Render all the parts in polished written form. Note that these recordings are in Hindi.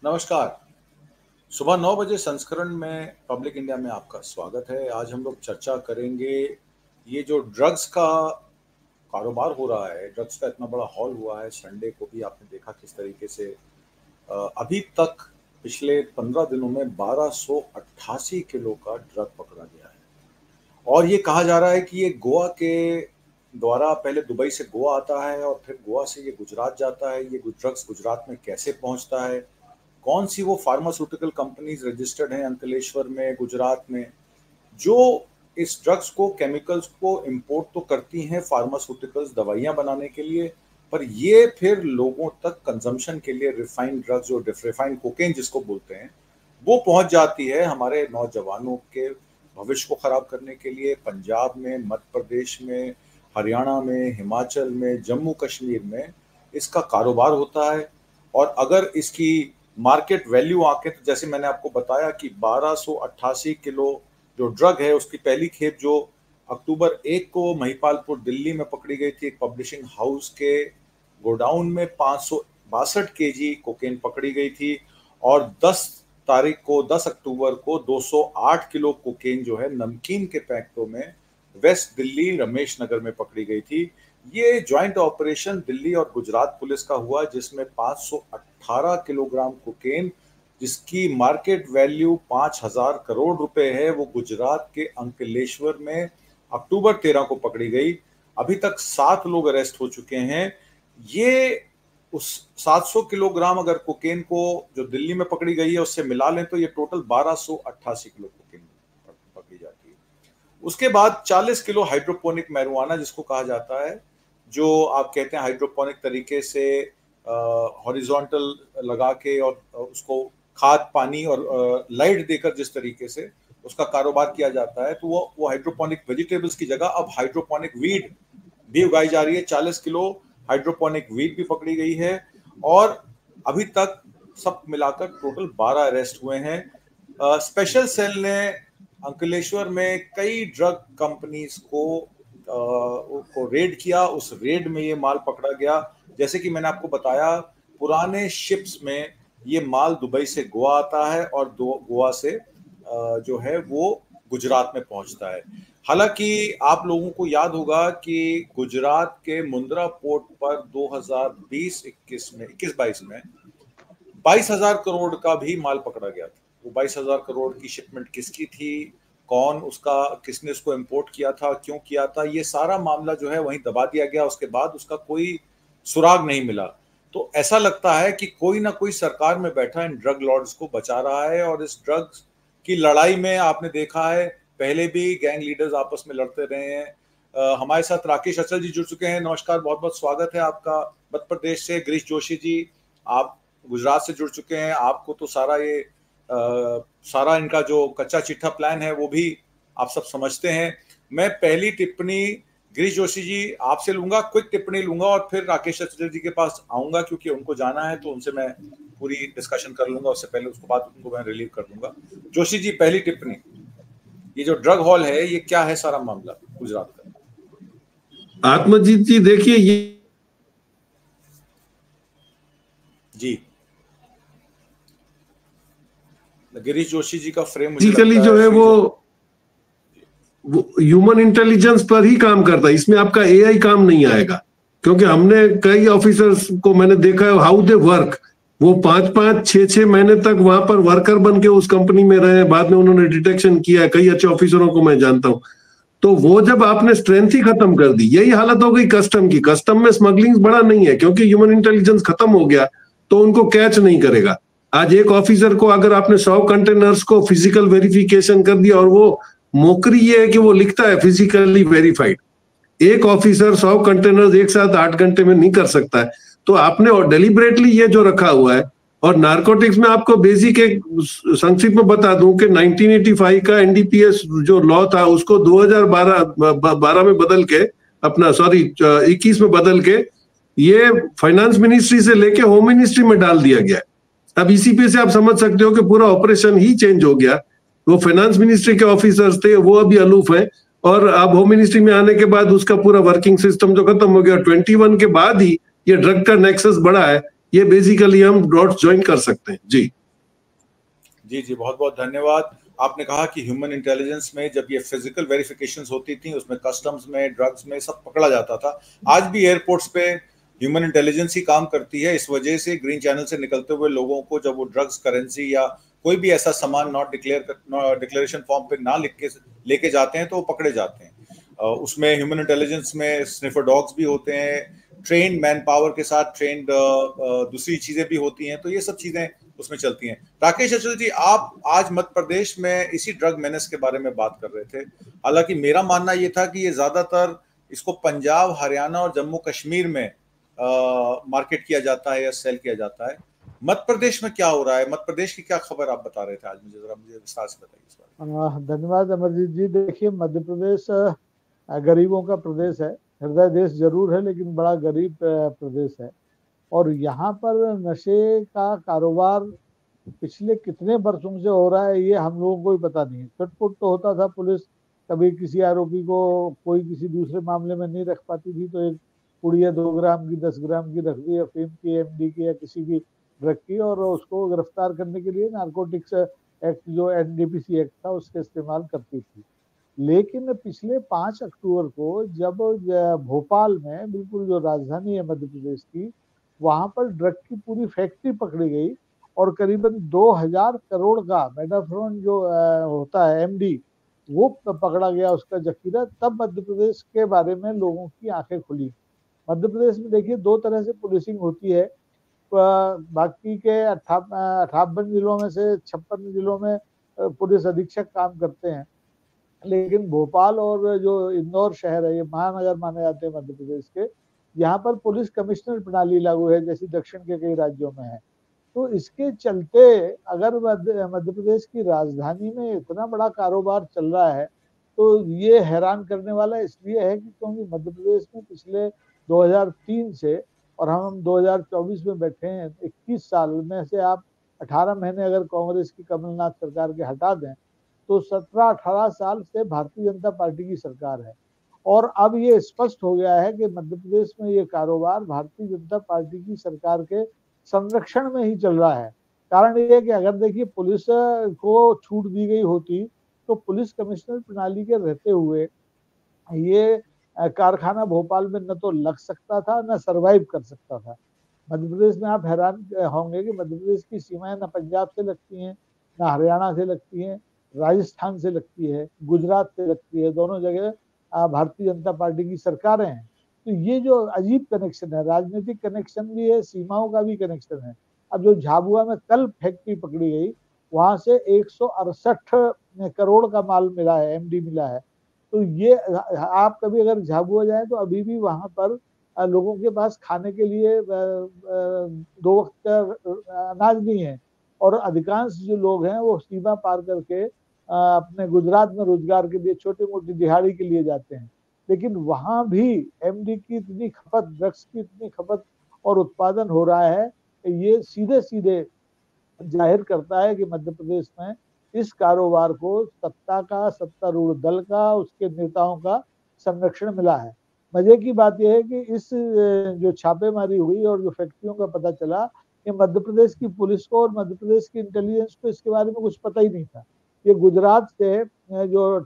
नमस्कार। सुबह 9 बजे संस्करण में पब्लिक इंडिया में आपका स्वागत है। आज हम लोग चर्चा करेंगे ये जो ड्रग्स का कारोबार हो रहा है, ड्रग्स का इतना बड़ा हॉल हुआ है। संडे को भी आपने देखा किस तरीके से अभी तक पिछले 15 दिनों में 1288 किलो का ड्रग पकड़ा गया है। और ये कहा जा रहा है कि ये गोवा के द्वारा पहले दुबई से गोवा आता है और फिर गोवा से ये गुजरात जाता है। ये ड्रग्स गुजरात में कैसे पहुंचता है, कौन सी वो फार्मास्यूटिकल कंपनीज रजिस्टर्ड हैं अंकलेश्वर में, गुजरात में, जो इस ड्रग्स को, केमिकल्स को इंपोर्ट तो करती हैं फार्मास्यूटिकल्स दवाइयां बनाने के लिए, पर ये फिर लोगों तक कंजम्पशन के लिए रिफाइंड ड्रग्स, जो रिफाइंड कोकेन जिसको बोलते हैं, वो पहुंच जाती है हमारे नौजवानों के भविष्य को खराब करने के लिए। पंजाब में, मध्य प्रदेश में, हरियाणा में, हिमाचल में, जम्मू कश्मीर में इसका कारोबार होता है। और अगर इसकी मार्केट वैल्यू आके, तो जैसे मैंने आपको बताया कि 1288 किलो जो ड्रग है, उसकी पहली खेप जो अक्टूबर 1 को महिपालपुर दिल्ली में पकड़ी गई थी, एक पब्लिशिंग हाउस के गोडाउन में 562 केजी कोकेन पकड़ी गई थी। और 10 अक्टूबर को 208 किलो कोकेन जो है नमकीन के पैकेटों में वेस्ट दिल्ली रमेश नगर में पकड़ी गई थी। ये ज्वाइंट ऑपरेशन दिल्ली और गुजरात पुलिस का हुआ, जिसमें 518 किलोग्राम कोकेन, जिसकी मार्केट वैल्यू 5000 करोड़ रुपए है, वो गुजरात के अंकलेश्वर में अक्टूबर 13 को पकड़ी गई। अभी तक 7 लोग अरेस्ट हो चुके हैं। ये उस 700 किलोग्राम अगर कोकेन को जो दिल्ली में पकड़ी गई है उससे मिला लें तो ये टोटल 1288 किलो कोकेन पकड़ी जाती है। उसके बाद 40 किलो हाइड्रोपोनिक मैरिजुआना जिसको कहा जाता है, जो आप कहते हैं हाइड्रोपोनिक तरीके से हॉरिजॉन्टल लगा के और उसको खाद, पानी और लाइट देकर जिस तरीके से उसका कारोबार किया जाता है, तो वो हाइड्रोपोनिक वेजिटेबल्स की जगह अब हाइड्रोपोनिक वीड भी उगाई जा रही है। 40 किलो हाइड्रोपोनिक वीड भी पकड़ी गई है। और अभी तक सब मिलाकर टोटल 12 अरेस्ट हुए हैं। स्पेशल सेल ने अंकलेश्वर में कई ड्रग कंपनीज को रेड किया। उस रेड में ये माल पकड़ा गया। जैसे कि मैंने आपको बताया, पुराने शिप्स में ये माल दुबई से गोवा आता है और गोवा से जो है वो गुजरात में पहुंचता है। हालांकि आप लोगों को याद होगा कि गुजरात के मुंद्रा पोर्ट पर 2020-21 में 21-22 में 22,000 करोड़ का भी माल पकड़ा गया था। वो 22,000 करोड़ की शिपमेंट किसकी थी, कौन उसका, किसने उसको इंपोर्ट किया था, क्यों किया था, ये सारा मामला जो है वहीं दबा दिया गया। उसके बाद उसका कोई सुराग नहीं मिला। तो ऐसा लगता है कि कोई ना कोई सरकार में बैठा इन ड्रग लॉर्ड्स को बचा रहा है। और इस ड्रग्स की लड़ाई में आपने देखा है पहले भी गैंग लीडर्स आपस में लड़ते रहे हैं। हमारे साथ राकेश अचल जी जुड़ चुके हैं। नमस्कार, बहुत बहुत स्वागत है आपका। मध्य प्रदेश से गिरीश जोशी जी, आप गुजरात से जुड़ चुके हैं। आपको तो सारा इनका जो कच्चा चिट्ठा प्लान है वो भी आप सब समझते हैं। मैं पहली टिप्पणी गिरीश जोशी जी आपसे लूंगा, क्विक टिप्पणी लूंगा, और फिर राकेश अचल जी के पास आऊंगा क्योंकि उनको जाना है, तो उनसे मैं पूरी डिस्कशन कर लूंगा। उससे पहले उसके बाद उनको मैं रिलीव कर दूंगा। जोशी जी, पहली टिप्पणी, ये जो ड्रग हॉल है ये क्या है सारा मामला गुजरात का? आत्मजीत जी देखिए, ये जी गिरीश जोशी जी का फ्रेम फिजिकली जो है वो ह्यूमन इंटेलिजेंस पर ही काम करता है। इसमें आपका एआई काम नहीं आएगा, क्योंकि हमने कई ऑफिसर्स को मैंने देखा है हाउ दे वर्क। वो 5-5, 6-6 महीने तक वहां पर वर्कर बन के उस कंपनी में रहे। बाद में उन्होंने डिटेक्शन किया है। कई अच्छे ऑफिसरों को मैं जानता हूं। तो वो जब आपने स्ट्रेंथ ही खत्म कर दी, यही हालत हो गई कस्टम की। कस्टम में स्मगलिंग बड़ा नहीं है, क्योंकि ह्यूमन इंटेलिजेंस खत्म हो गया तो उनको कैच नहीं करेगा। आज एक ऑफिसर को अगर आपने 100 कंटेनर्स को फिजिकल वेरिफिकेशन कर दिया, और वो मोकरी ये है कि वो लिखता है फिजिकली वेरीफाइड। एक ऑफिसर 100 कंटेनर्स एक साथ 8 घंटे में नहीं कर सकता है। तो आपने और डेलिबरेटली ये जो रखा हुआ है। और नारकोटिक्स में आपको बेसिक एक संक्षिप्त में बता दूं कि 1985 का एनडीपीएस जो लॉ था उसको 2012 में बदल के, 21 में बदल के ये फाइनेंस मिनिस्ट्री से लेके होम मिनिस्ट्री में डाल दिया गया। अब इसी पे से आप समझ सकते हो कि पूरा ऑपरेशन ही चेंज हो गया। वो फाइनेंस मिनिस्ट्री के ऑफिसर्स थे, वो अभी अलूफ हैं। और अब होम मिनिस्ट्री में आने के बाद उसका पूरा वर्किंग सिस्टम जो खत्म हो गया। 21 के बाद ही ये ड्रग का नेक्सस बढ़ा है। ये बेसिकली हम डॉट्स ज्वाइन कर सकते हैं। जी जी जी, बहुत बहुत धन्यवाद। आपने कहा कि ह्यूमन इंटेलिजेंस में जब ये फिजिकल वेरिफिकेशंस होती थी, उसमें कस्टम्स में, ड्रग्स में सब पकड़ा जाता था। आज भी एयरपोर्ट्स पे ह्यूमन इंटेलिजेंस ही काम करती है। इस वजह से ग्रीन चैनल से निकलते हुए लोगों को जब वो ड्रग्स, करेंसी या कोई भी ऐसा सामान नॉट डिक्लेरेशन फॉर्म पे ना लिख के लेके जाते हैं तो वो पकड़े जाते हैं। उसमें ह्यूमन इंटेलिजेंस में स्निफर डॉग्स भी होते हैं, ट्रेन मैन पावर के साथ ट्रेंड दूसरी चीजें भी होती हैं, तो ये सब चीजें उसमें चलती हैं। राकेश अचल जी, आप आज मध्य प्रदेश में इसी ड्रग मेनेस के बारे में बात कर रहे थे। हालांकि मेरा मानना ये था कि ये ज्यादातर इसको पंजाब, हरियाणा और जम्मू कश्मीर में मार्केट किया जाता है या सेल किया जाता है। मध्य प्रदेश में क्या हो रहा है? मध्य प्रदेश की क्या खबर आप बता रहे थे आज मुझे, जरा मुझे विस्तार से बताइए इस बारे में। धन्यवाद अमरजीत जी। देखिए, मध्य प्रदेश गरीबों का प्रदेश है। हृदय देश जरूर है लेकिन बड़ा गरीब प्रदेश है। और यहाँ पर नशे का कारोबार पिछले कितने वर्षों से हो रहा है ये हम लोगों को ही पता नहीं है। छुटपुट तो होता था, पुलिस कभी किसी आरोपी को कोई किसी दूसरे मामले में नहीं रख पाती थी तो एक पुड़िया 2 ग्राम की, 10 ग्राम की रख दी, अफीम की, एमडी की या किसी भी ड्रग की, और उसको गिरफ्तार करने के लिए नारकोटिक्स एक्ट जो एनडीपीसी एक्ट था उसका इस्तेमाल करती थी। लेकिन पिछले 5 अक्टूबर को जब भोपाल में, बिल्कुल जो राजधानी है मध्य प्रदेश की, वहां पर ड्रग की पूरी फैक्ट्री पकड़ी गई और करीबन 2000 करोड़ का मेटाफ्रोन जो होता है एमडी, वो पकड़ा गया, उसका जखीरा। तब मध्य प्रदेश के बारे में लोगों की आंखें खुली। मध्य प्रदेश में देखिए 2 तरह से पुलिसिंग होती है। बाकी के 58 जिलों में से 56 जिलों में पुलिस अधीक्षक काम करते हैं, लेकिन भोपाल और जो इंदौर शहर है, ये महानगर माने जाते हैं मध्य प्रदेश के, यहाँ पर पुलिस कमिश्नर प्रणाली लागू है जैसी दक्षिण के कई राज्यों में है। तो इसके चलते अगर मध्य प्रदेश की राजधानी में इतना बड़ा कारोबार चल रहा है तो ये हैरान करने वाला इसलिए है कि क्योंकि मध्य प्रदेश में पिछले 2003 से, और हम 2024 में बैठे हैं, 21 साल में से आप 18 महीने अगर कांग्रेस की कमलनाथ सरकार के हटा दें तो 17-18 साल से भारतीय जनता पार्टी की सरकार है। और अब ये स्पष्ट हो गया है कि मध्य प्रदेश में ये कारोबार भारतीय जनता पार्टी की सरकार के संरक्षण में ही चल रहा है। कारण ये है कि अगर देखिए पुलिस को छूट दी गई होती तो पुलिस कमिश्नर प्रणाली के रहते हुए ये कारखाना भोपाल में न तो लग सकता था न सरवाइव कर सकता था। मध्य प्रदेश में आप हैरान होंगे कि मध्य प्रदेश की सीमाएं न पंजाब से लगती हैं, न हरियाणा से लगती हैं, राजस्थान से लगती है, गुजरात से लगती है। दोनों जगह भारतीय जनता पार्टी की सरकारें हैं। तो ये जो अजीब कनेक्शन है, राजनीतिक कनेक्शन भी है, सीमाओं का भी कनेक्शन है। अब जो झाबुआ में कल फैक्ट्री पकड़ी गई, वहां से 168 करोड़ का माल मिला है, एमडी मिला है। तो ये आप कभी अगर झाबुआ जाए तो अभी भी वहां पर लोगों के पास खाने के लिए 2 वक्त का अनाज नहीं है, और अधिकांश जो लोग हैं वो सीमा पार करके अपने गुजरात में रोजगार के लिए, छोटी मोटी दिहाड़ी के लिए जाते हैं। लेकिन वहां भी एमडी की इतनी खपत, ड्रग्स की इतनी खपत और उत्पादन हो रहा है, ये सीधे सीधे जाहिर करता है कि मध्य प्रदेश में इस कारोबार को सत्ता का, सत्तारूढ़ दल का, उसके नेताओं का संरक्षण मिला है। मजे की बात यह है कि इस जो छापेमारी हुई और जो फैक्ट्रियों का पता चला, कि मध्य प्रदेश की पुलिस को और मध्य प्रदेश की इंटेलिजेंस को इसके बारे में कुछ पता ही नहीं था। ये गुजरात से जो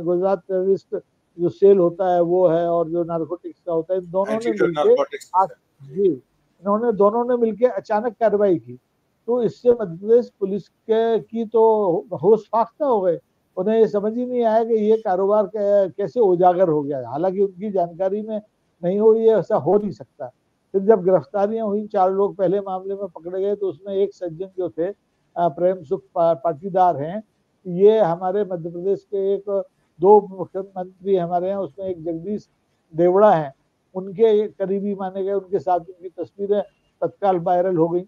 गुजरात टेररिस्ट जो सेल होता है वो है, और जो नारकोटिक्स का होता है, दोनों ने मिलकर जी, इन्होंने दोनों ने मिलकर अचानक कार्रवाई की। तो इससे मध्य प्रदेश पुलिस के की तो होश फाख्ता हो गए। उन्हें ये समझ ही नहीं आया कि ये कारोबार कैसे उजागर हो गया। हालांकि उनकी जानकारी में नहीं हो, ये ऐसा हो नहीं सकता। फिर जब गिरफ्तारियां हुई, 4 लोग पहले मामले में पकड़े गए, तो उसमें एक सज्जन जो थे, प्रेम सुख पाटीदार हैं, ये हमारे मध्य प्रदेश के एक 2 मुख्यमंत्री हमारे हैं, उसमें एक जगदीश देवड़ा है, उनके करीबी माने गए। उनके साथ उनकी तस्वीरें तत्काल वायरल हो गई।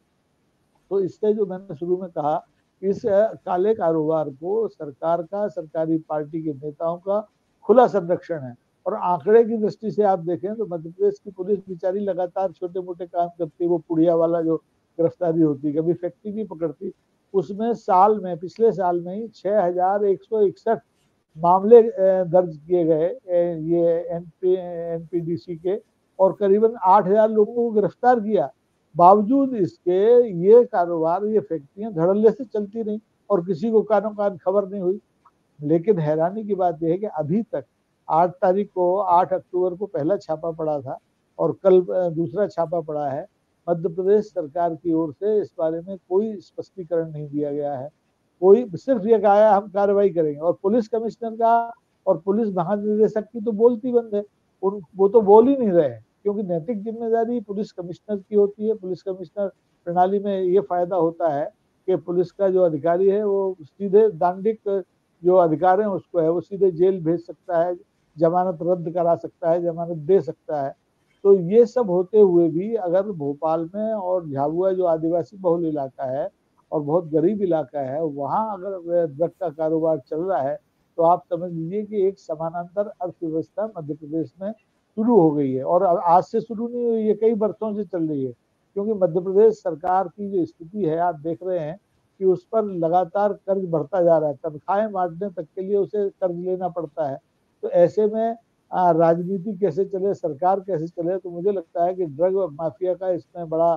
तो इससे जो मैंने शुरू में कहा, इस काले कारोबार को सरकार का, सरकारी पार्टी के नेताओं का खुला संरक्षण है। और आंकड़े की दृष्टि से आप देखें तो मध्य प्रदेश की पुलिस बेचारी लगातार छोटे मोटे काम करती है। वो पुड़िया वाला जो गिरफ्तारी होती, कभी फैक्ट्री नहीं पकड़ती, उसमें साल में, पिछले साल में ही 6161 मामले दर्ज किए गए ये एनपीडीसी के, और करीबन 8000 लोगों को गिरफ्तार किया। बावजूद इसके ये कारोबार, ये फैक्ट्रियां धड़ल्ले से चलती रही और किसी को कानो कान खबर नहीं हुई। लेकिन हैरानी की बात यह है कि अभी तक 8 तारीख को, 8 अक्टूबर को पहला छापा पड़ा था और कल दूसरा छापा पड़ा है। मध्य प्रदेश सरकार की ओर से इस बारे में कोई स्पष्टीकरण नहीं दिया गया है। कोई सिर्फ ये कहा है हम कार्रवाई करेंगे, और पुलिस कमिश्नर का और पुलिस महानिदेशक की तो बोलती बंद है। वो तो बोल ही नहीं रहे हैं, क्योंकि नैतिक जिम्मेदारी पुलिस कमिश्नर की होती है। पुलिस कमिश्नर प्रणाली में ये फायदा होता है कि पुलिस का जो अधिकारी है वो सीधे दांडिक जो अधिकार है उसको है, वो सीधे जेल भेज सकता है, जमानत रद्द करा सकता है, जमानत दे सकता है। तो ये सब होते हुए भी अगर भोपाल में और झाबुआ जो आदिवासी बहुल इलाका है और बहुत गरीब इलाका है, वहां अगर ड्रग का कारोबार चल रहा है, तो आप समझ लीजिए कि एक समानांतर अर्थव्यवस्था मध्य प्रदेश में शुरू हो गई है। और आज से शुरू नहीं हुई, ये कई वर्षों से चल रही है। क्योंकि मध्य प्रदेश सरकार की जो स्थिति है, आप देख रहे हैं कि उस पर लगातार कर्ज बढ़ता जा रहा है। तनख्वाहें बांटने तक के लिए उसे कर्ज लेना पड़ता है। तो ऐसे में राजनीति कैसे चले, सरकार कैसे चले, तो मुझे लगता है कि ड्रग माफिया का इसमें बड़ा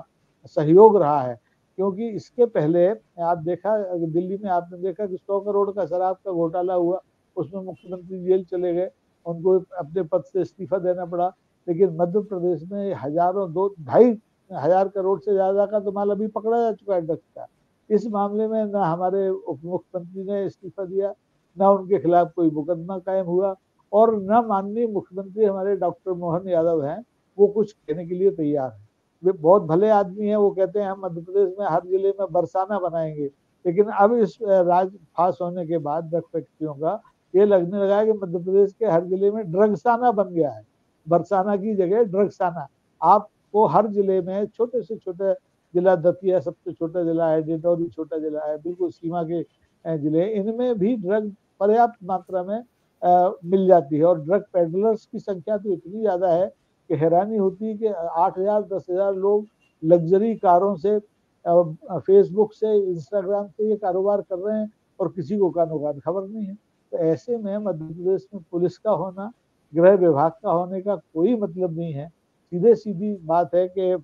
सहयोग रहा है। क्योंकि इसके पहले आप देखा, दिल्ली में आपने देखा कि 100 करोड़ का शराब का घोटाला हुआ, उसमें मुख्यमंत्री जेल चले गए, उनको अपने पद से इस्तीफा देना पड़ा। लेकिन मध्य प्रदेश में हजारों, 2-2.5 करोड़ से ज्यादा का तो माल अभी पकड़ा जा चुका है ड्रग्स का। इस मामले में न हमारे उप मुख्यमंत्री ने इस्तीफा दिया, न उनके खिलाफ कोई मुकदमा कायम हुआ, और न माननीय मुख्यमंत्री हमारे डॉक्टर मोहन यादव हैं, वो कुछ कहने के लिए तैयार है। वे बहुत भले आदमी हैं, वो कहते हैं हम मध्य प्रदेश में हर जिले में बरसाना बनाएंगे। लेकिन अब इस राज फांस होने के बाद ड्रग फैक्ट्रियों का ये लगने लगा है कि मध्य प्रदेश के हर जिले में ड्रगसाना बन गया है। बरसाना की जगह ड्रगसाना। आपको हर जिले में, छोटे से छोटे जिला दतिया सबसे छोटा जिला है, डिंडौरी छोटा जिला है, बिल्कुल सीमा के जिले, इनमें भी ड्रग पर्याप्त मात्रा में मिल जाती है। और ड्रग पेडलर्स की संख्या तो इतनी ज्यादा है कि हैरानी होती है कि 8,000 10,000 लोग लग्जरी कारों से, फेसबुक से, इंस्टाग्राम से ये कारोबार कर रहे हैं और किसी को कानो कान खबर नहीं है। तो ऐसे में मध्य प्रदेश में पुलिस का होना, गृह विभाग का होने का कोई मतलब नहीं है। सीधे सीधी बात है कि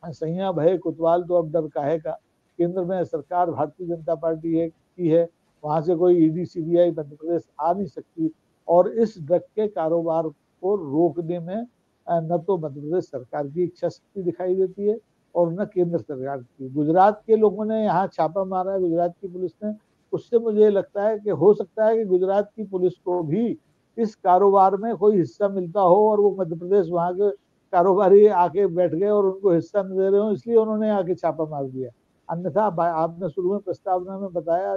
सैया भय कोतवाल तो अब डर काहे का। केंद्र में सरकार भारतीय जनता पार्टी है की है, वहां से कोई ईडी सीबीआई मध्य प्रदेश आ नहीं सकती। और इस ड्रग के कारोबार को रोकने में न तो मध्य प्रदेश सरकार की इच्छा शक्ति दिखाई देती है और न केंद्र सरकार की। गुजरात के लोगों ने यहाँ छापा मारा है, गुजरात की पुलिस ने, उससे मुझे लगता है कि हो सकता है कि गुजरात की पुलिस को भी इस कारोबार में कोई हिस्सा मिलता हो और वो मध्य प्रदेश वहां के कारोबारी आके बैठ गए और उनको हिस्सा नहीं दे रहे हो, इसलिए उन्होंने आके छापा मार दिया। अन्यथा आपने शुरू में प्रस्तावना में बताया,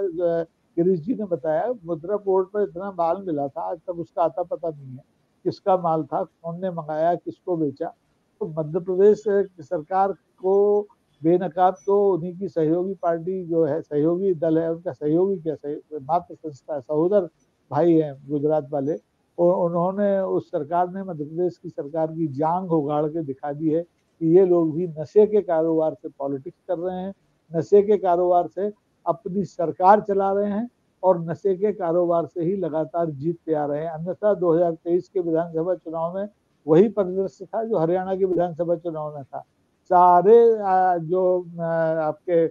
गिरीश जी ने बताया, मुद्रा पोर्ट पर इतना माल मिला था, आज तक उसका आता पता नहीं है किसका माल था, कौन ने मंगाया, किसको बेचा। तो मध्य प्रदेश सरकार को बेनकाब तो उन्हीं की सहयोगी पार्टी जो है, सहयोगी दल है, उनका सहयोगी क्या, मात्र संस्था, सहोदर भाई है गुजरात वाले, और उन्होंने, उस सरकार ने, मध्य प्रदेश की सरकार की जांग उगाड़ के दिखा दी है कि ये लोग भी नशे के कारोबार से पॉलिटिक्स कर रहे हैं, नशे के कारोबार से अपनी सरकार चला रहे हैं और नशे के कारोबार से ही लगातार जीतते आ रहे हैं। अन्यथा 2023 के विधानसभा चुनाव में वही परिदृश्य था जो हरियाणा के विधानसभा चुनाव में था। सारे जो आपके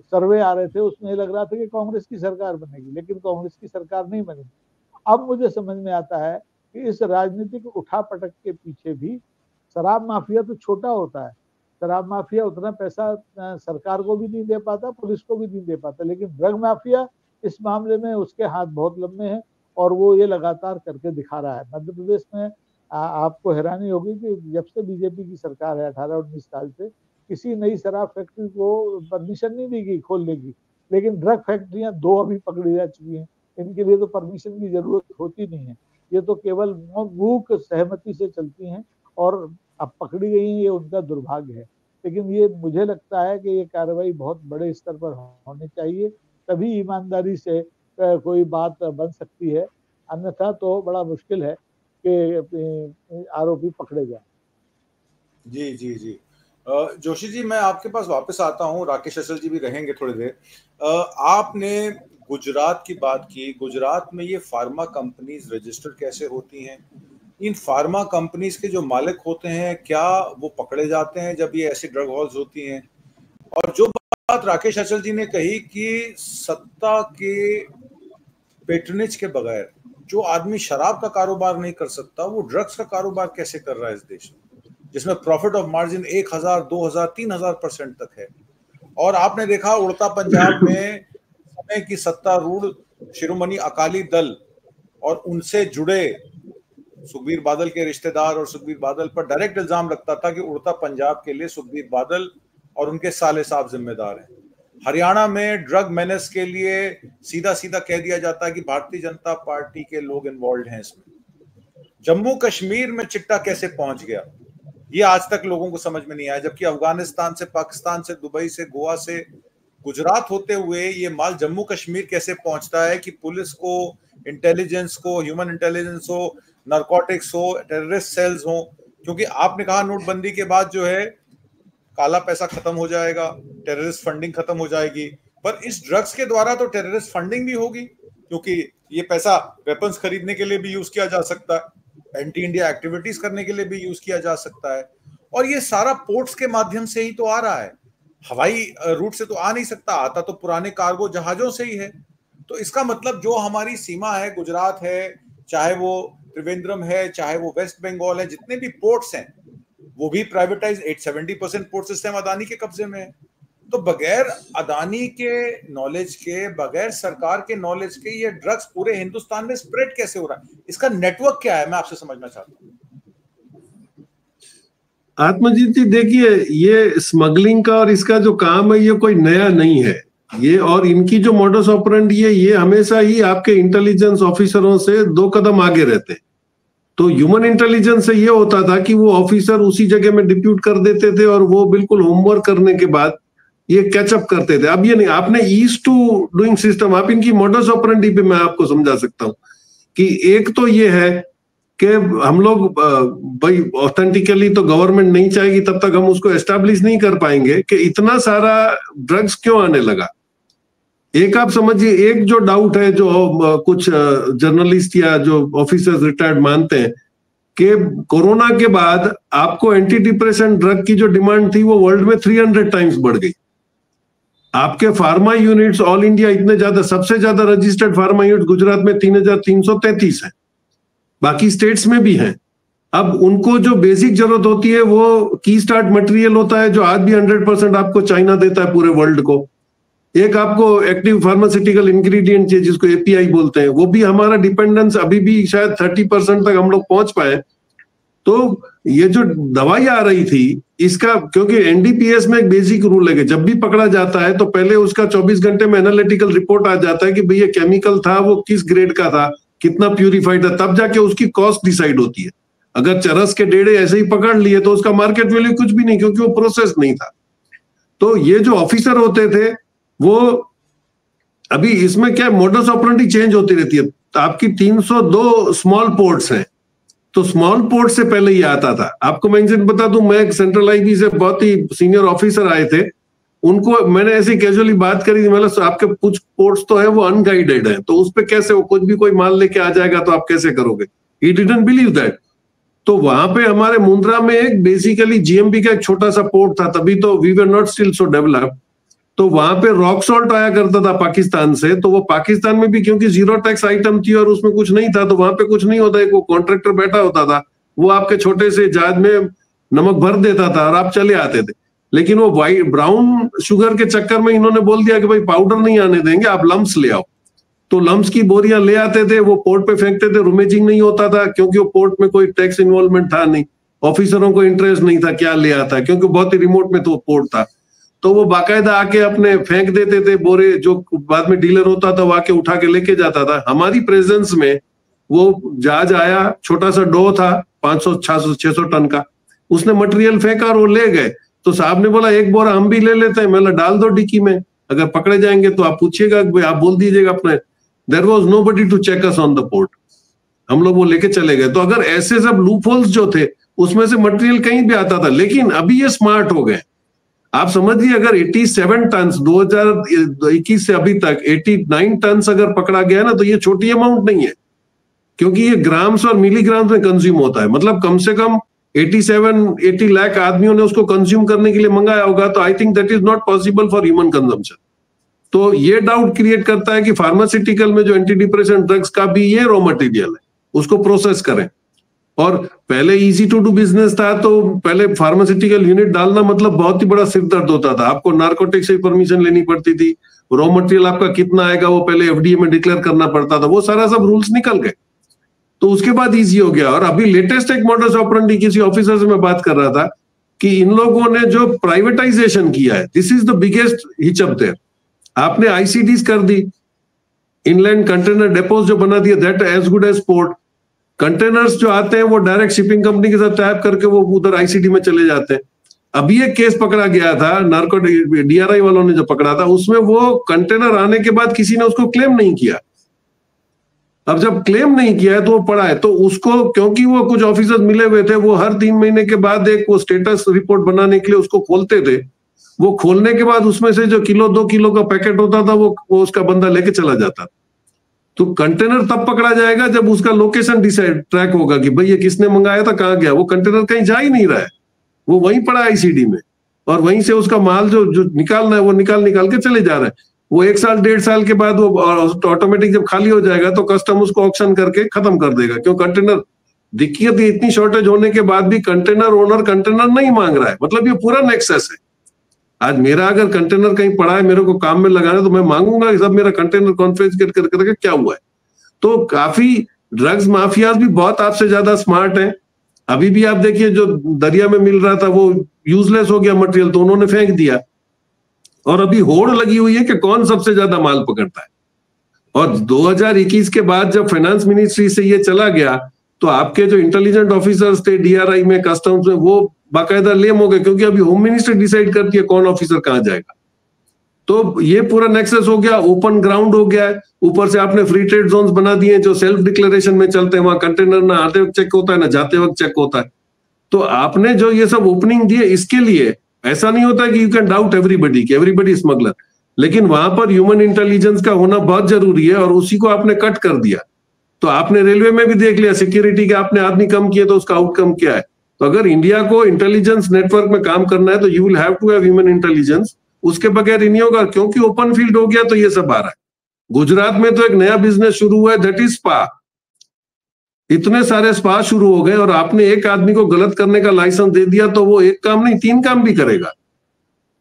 सर्वे आ रहे थे उसमें लग रहा था कि कांग्रेस की सरकार बनेगी, लेकिन कांग्रेस की सरकार नहीं बनी। अब मुझे समझ में आता है कि इस राजनीतिक उठापटक के पीछे भी शराब माफिया तो छोटा होता है। शराब माफिया उतना पैसा सरकार को भी नहीं दे पाता, पुलिस को भी नहीं दे पाता, लेकिन ड्रग माफिया इस मामले में उसके हाथ बहुत लंबे हैं और वो ये लगातार करके दिखा रहा है। मध्य प्रदेश में आपको हैरानी होगी कि जब से बीजेपी की सरकार है 18-19 साल से, किसी नई शराब फैक्ट्री को परमिशन नहीं दी गई खोलने की, लेकिन ड्रग फैक्ट्रियां 2 अभी पकड़ी जा चुकी हैं। इनके लिए तो परमिशन की जरूरत होती नहीं है, ये तो केवल मूक सहमति से चलती हैं और अब पकड़ी गई है, ये उनका दुर्भाग्य है। लेकिन ये मुझे लगता है कि ये कार्रवाई बहुत बड़े स्तर पर होनी चाहिए, तभी ईमानदारी से कोई बात बन सकती है, अन्यथा तो बड़ा मुश्किल है कि आरोपी पकड़े जाए। जी जी जी। जोशी जी, मैं आपके पास वापस आता हूँ, राकेश असल जी भी रहेंगे थोड़ी देर। आपने गुजरात की बात की, गुजरात में ये फार्मा कंपनीज रजिस्टर कैसे होती हैं, इन फार्मा कंपनीज के जो मालिक होते हैं क्या वो पकड़े जाते हैं जब ये ऐसी ड्रग हॉल्स होती हैं? और जो बात राकेश अचल जी ने कही कि सत्ता के पेट्रनेज के बगैर जो आदमी शराब का कारोबार नहीं कर सकता वो ड्रग्स का कारोबार कैसे कर रहा है इस देश में, जिसमें प्रॉफिट ऑफ मार्जिन 1000, 2000, 3000% तक है। और आपने देखा उड़ता पंजाब में समय की सत्तारूढ़ शिरोमणि अकाली दल और उनसे जुड़े सुखबीर बादल के रिश्तेदार और सुखबीर बादल पर डायरेक्ट इल्जाम लगता था कि उड़ता पंजाब के लिए सुखबीर बादल और उनके साले साहब जिम्मेदार हैं। हरियाणा में ड्रग मेनेस के लिए सीधा सीधा कह दिया जाता है कि भारतीय जनता पार्टी के लोग इन्वॉल्व हैं इसमें। जम्मू कश्मीर में चिट्टा कैसे पहुंच गया ये आज तक लोगों को समझ में नहीं आया, जबकि अफगानिस्तान से, पाकिस्तान से, दुबई से, गोवा से, गुजरात होते हुए ये माल जम्मू कश्मीर कैसे पहुंचता है कि पुलिस को, इंटेलिजेंस को, ह्यूमन इंटेलिजेंस हो, नारकोटिक्स हो, टेररिस्ट सेल्स हो। क्योंकि आपने कहा नोटबंदी के बाद जो है काला पैसा खत्म हो जाएगा, टेररिस्ट फंडिंग खत्म हो जाएगी, पर इस ड्रग्स के द्वारा तो टेररिस्ट फंडिंग भी होगी, क्योंकि ये पैसा वेपन्स खरीदने के लिए भी यूज किया जा सकता है, एंटी इंडिया एक्टिविटीज करने के लिए भी यूज किया जा सकता है। और ये सारा पोर्ट्स के माध्यम से ही तो आ रहा है, हवाई रूट से तो आ नहीं सकता, आता तो पुराने कार्गो जहाजों से ही है। तो इसका मतलब जो हमारी सीमा है, गुजरात है, चाहे वो त्रिवेंद्रम है, चाहे वो वेस्ट बंगाल है, जितने भी पोर्ट्स हैं वो भी प्राइवेटाइज 70% पोर्ट सिस्टम अदानी के कब्जे में है। तो बगैर अदानी के नॉलेज के, बगैर सरकार के नॉलेज के ये ड्रग्स पूरे हिंदुस्तान में स्प्रेड कैसे हो रहा है? इसका नेटवर्क क्या है, मैं आपसे समझना चाहता हूँ। आत्मजीत जी देखिए, ये स्मगलिंग का और इसका जो काम है ये कोई नया नहीं है ये, और इनकी जो मॉडस ऑपरेंडी है ये हमेशा ही आपके इंटेलिजेंस ऑफिसरों से 2 कदम आगे रहते हैं। तो ह्यूमन इंटेलिजेंस से ये होता था कि वो ऑफिसर उसी जगह में डिप्यूट कर देते थे और वो बिल्कुल होमवर्क करने के बाद ये कैचअप करते थे। अब ये नहीं, आपने ईज टू डूइंग सिस्टम, आप इनकी मॉडस ऑपरेंडी पे मैं आपको समझा सकता हूँ कि एक तो ये है कि हम लोग भाई ऑथेंटिकली तो गवर्नमेंट नहीं चाहेगी तब तक हम उसको एस्टैब्लिश नहीं कर पाएंगे कि इतना सारा ड्रग्स क्यों आने लगा। एक आप समझिए, एक जो डाउट है जो कुछ जर्नलिस्ट या जो ऑफिसर्स रिटायर्ड मानते हैं कि कोरोना के बाद आपको एंटी डिप्रेशन ड्रग की जो डिमांड थी वो वर्ल्ड में 300 टाइम्स बढ़ गई। आपके फार्मा यूनिट्स ऑल इंडिया इतने ज्यादा, सबसे ज्यादा रजिस्टर्ड फार्मा यूनिट गुजरात में 3333 है, बाकी स्टेट्स में भी हैं। अब उनको जो बेसिक जरूरत होती है वो की स्टार्ट मटेरियल होता है जो आज भी 100% आपको चाइना देता है पूरे वर्ल्ड को। एक आपको एक्टिव फार्मास्यूटिकल इंग्रेडिएंट है जिसको एपीआई बोलते हैं, वो भी हमारा डिपेंडेंस अभी भी शायद 30% तक हम लोग पहुंच पाए। तो ये जो दवाई आ रही थी इसका, क्योंकि एनडीपीएस में एक बेसिक रूल है कि जब भी पकड़ा जाता है तो पहले उसका 24 घंटे में एनालिटिकल रिपोर्ट आ जाता है कि भई ये केमिकल था, वो किस ग्रेड का था, कितना प्यूरिफाइड था, तब जाके उसकी कॉस्ट डिसाइड होती है। अगर चरस के डेढ़े ऐसे ही पकड़ लिए तो उसका मार्केट वैल्यू कुछ भी नहीं, क्योंकि वो प्रोसेस नहीं था। तो ये जो ऑफिसर होते थे वो, अभी इसमें क्या मॉडस ऑपरेंडी चेंज होती रहती है। तो आपकी 302 स्मॉल पोर्ट्स हैं, तो स्मॉल पोर्ट से पहले ये आता था। आपको मैं इंसिडेंट बता दूं, मैं एक सेंट्रल आईबी से बहुत ही सीनियर ऑफिसर आए थे, उनको मैंने ऐसे कैजुअली बात करी थी, मतलब आपके कुछ पोर्ट्स तो है वो अनगाइडेड है, तो उस पर कैसे वो कुछ भी कोई माल लेके आ जाएगा तो आप कैसे करोगे। He didn't believe that. तो वहां पे हमारे मुंद्रा में एक बेसिकली जीएमबी का एक छोटा सा पोर्ट था, तभी तो we were not still so developed. तो वहां पे रॉक सॉल्ट आया करता था पाकिस्तान से, तो वो पाकिस्तान में भी क्योंकि जीरो टैक्स आइटम थी और उसमें कुछ नहीं था, तो वहां पे कुछ नहीं होता, एक वो कॉन्ट्रैक्टर बैठा होता था, वो आपके छोटे से जहाज में नमक भर देता था और आप चले आते थे। लेकिन वो वाइट ब्राउन शुगर के चक्कर में इन्होंने बोल दिया कि भाई पाउडर नहीं आने देंगे, आप लम्स ले आओ। तो लम्स की बोरियां ले आते थे, वो पोर्ट पे फेंकते थे, रूमेजिंग नहीं होता था क्योंकि वो पोर्ट में कोई टैक्स इन्वॉल्वमेंट था नहीं, ऑफिसरों को इंटरेस्ट नहीं था क्या ले आता, क्योंकि बहुत ही रिमोट में तो पोर्ट था। तो वो बाकायदा आके अपने फेंक देते थे बोरे, जो बाद में डीलर होता था वो आके उठा के लेके जाता था। हमारी प्रेजेंस में वो जहाज आया, छोटा सा डो था 500 600 टन का, उसने मटेरियल फेंका और वो ले गए। तो साहब ने बोला एक बोरा हम भी ले लेते हैं, मैं डाल दो डिक्की में, अगर पकड़े जाएंगे तो आप पूछिएगा, आप बोल दीजिएगा अपने। There was nobody to check us on the port, हम लोग वो लेके चले गए। तो अगर ऐसे सब लूप होल्स जो थे उसमें से मटेरियल कहीं भी आता था, लेकिन अभी ये स्मार्ट हो गए। आप समझिए अगर 87 टन 2021 से अभी तक 89 टन अगर पकड़ा गया ना, तो ये छोटी अमाउंट नहीं है। क्योंकि ये ग्राम्स और मिलीग्राम्स में कंज्यूम होता है। मतलब कम से कम 80 लाख आदमियों ने उसको कंज्यूम करने के लिए मंगाया होगा, तो I think that is not possible for human consumption. तो ये डाउट क्रिएट करता है कि फार्मास्यूटिकल में जो एंटी डिप्रेसेंट ड्रग्स का भी ये रॉ मटेरियल है, उसको प्रोसेस करें। और पहले इजी टू डू बिजनेस था, तो पहले फार्मास्यूटिकल यूनिट डालना मतलब बहुत ही बड़ा सिरदर्द होता था। आपको नार्कोटिक से परमिशन लेनी पड़ती थी, रॉ मटेरियल आपका कितना आएगा वो पहले एफडीए में डिक्लेयर करना पड़ता था, वो सारा सब रूल्स निकल गए, तो उसके बाद इजी हो गया। और अभी लेटेस्ट एक मॉडस ऑपरेंडी, किसी ऑफिसर से मैं बात कर रहा था कि इन लोगों ने जो प्राइवेटाइजेशन किया है, this is the biggest hiccup there. आपने आईसीडीज कर दी, इनलैंड कंटेनर डेपोज जो बना दिया, that as good as port. Containers जो आते हैं वो डायरेक्ट शिपिंग कंपनी के साथ टैप करके वो उधर आईसीडी में चले जाते हैं। अभी एक केस पकड़ा गया था, नार्को डीआरआई वालों ने जो पकड़ा था, उसमें वो कंटेनर आने के बाद किसी ने उसको क्लेम नहीं किया। अब जब क्लेम नहीं किया है तो वो पड़ा है, तो उसको, क्योंकि वो कुछ ऑफिसर्स मिले हुए थे, वो हर 3 महीने के बाद एक वो स्टेटस रिपोर्ट बनाने के लिए उसको खोलते थे। वो खोलने के बाद उसमें से जो 1-2 किलो का पैकेट होता था वो उसका बंदा लेके चला जाता था। तो कंटेनर तब पकड़ा जाएगा जब उसका लोकेशन डिसाइड ट्रैक होगा कि भाई ये किसने मंगाया था, कहाँ गया। वो कंटेनर कहीं जा ही नहीं रहा है, वो वहीं पड़ा आईसीडी में, और वहीं से उसका माल जो निकालना है वो निकाल के चले जा रहा है। वो 1 साल 1.5 साल के बाद वो ऑटोमेटिक जब खाली हो जाएगा तो कस्टम उसको ऑक्शन करके खत्म कर देगा। क्यों? कंटेनर, दिक्कत इतनी शॉर्टेज होने के बाद भी कंटेनर ओनर कंटेनर नहीं मांग रहा है। मतलब ये पूरा नेक्सस है। आज मेरा अगर कंटेनर कहीं पड़ा है, मेरे को काम में लगाना है, तो मैं मांगूंगा कि सब मेरा कंटेनर कॉन्फिस्केट करके क्या हुआ है। तो काफी ड्रग्स माफियाज भी बहुत आपसे ज्यादा स्मार्ट हैं। अभी भी आप देखिए, जो दरिया में मिल रहा था वो यूजलेस हो गया मटेरियल, तो उन्होंने फेंक दिया। और अभी होड़ लगी हुई है कि कौन सबसे ज्यादा माल पकड़ता है। और 2021 के बाद जब फाइनेंस मिनिस्ट्री से ये चला गया, तो आपके जो इंटेलिजेंट ऑफिसर्स थे डीआरआई में, कस्टम्स में, वो बाकायदा लेम हो गए, क्योंकि अभी होम मिनिस्टर डिसाइड करती है कौन ऑफिसर कहां जाएगा। तो ये पूरा नेक्सस हो गया, ओपन ग्राउंड हो गया है। ऊपर से आपने फ्री ट्रेड जोन्स बना दिए जो सेल्फ डिक्लेरेशन में चलते हैं, वहां कंटेनर ना आते वक्त चेक होता है ना जाते वक्त चेक होता है। तो आपने जो ये सब ओपनिंग दी है, इसके लिए ऐसा नहीं होता कि यू कैन डाउट एवरीबडी कि एवरीबडी स्मगलर, लेकिन वहां पर ह्यूमन इंटेलिजेंस का होना बहुत जरूरी है, और उसी को आपने कट कर दिया। तो आपने रेलवे में भी देख लिया, सिक्योरिटी के आपने आदमी कम किए तो उसका आउटकम क्या है। तो अगर इंडिया को इंटेलिजेंस नेटवर्क में काम करना है तो you will have to have human intelligence, उसके बगैर ही नहीं होगा। क्योंकि ओपन फील्ड हो गया तो ये सब आ रहा है। गुजरात में तो एक नया बिजनेस शुरू हुआ है, दैट इज स्पा। इतने सारे स्पा शुरू हो गए, और आपने एक आदमी को गलत करने का लाइसेंस दे दिया तो वो एक काम नहीं 3 काम भी करेगा।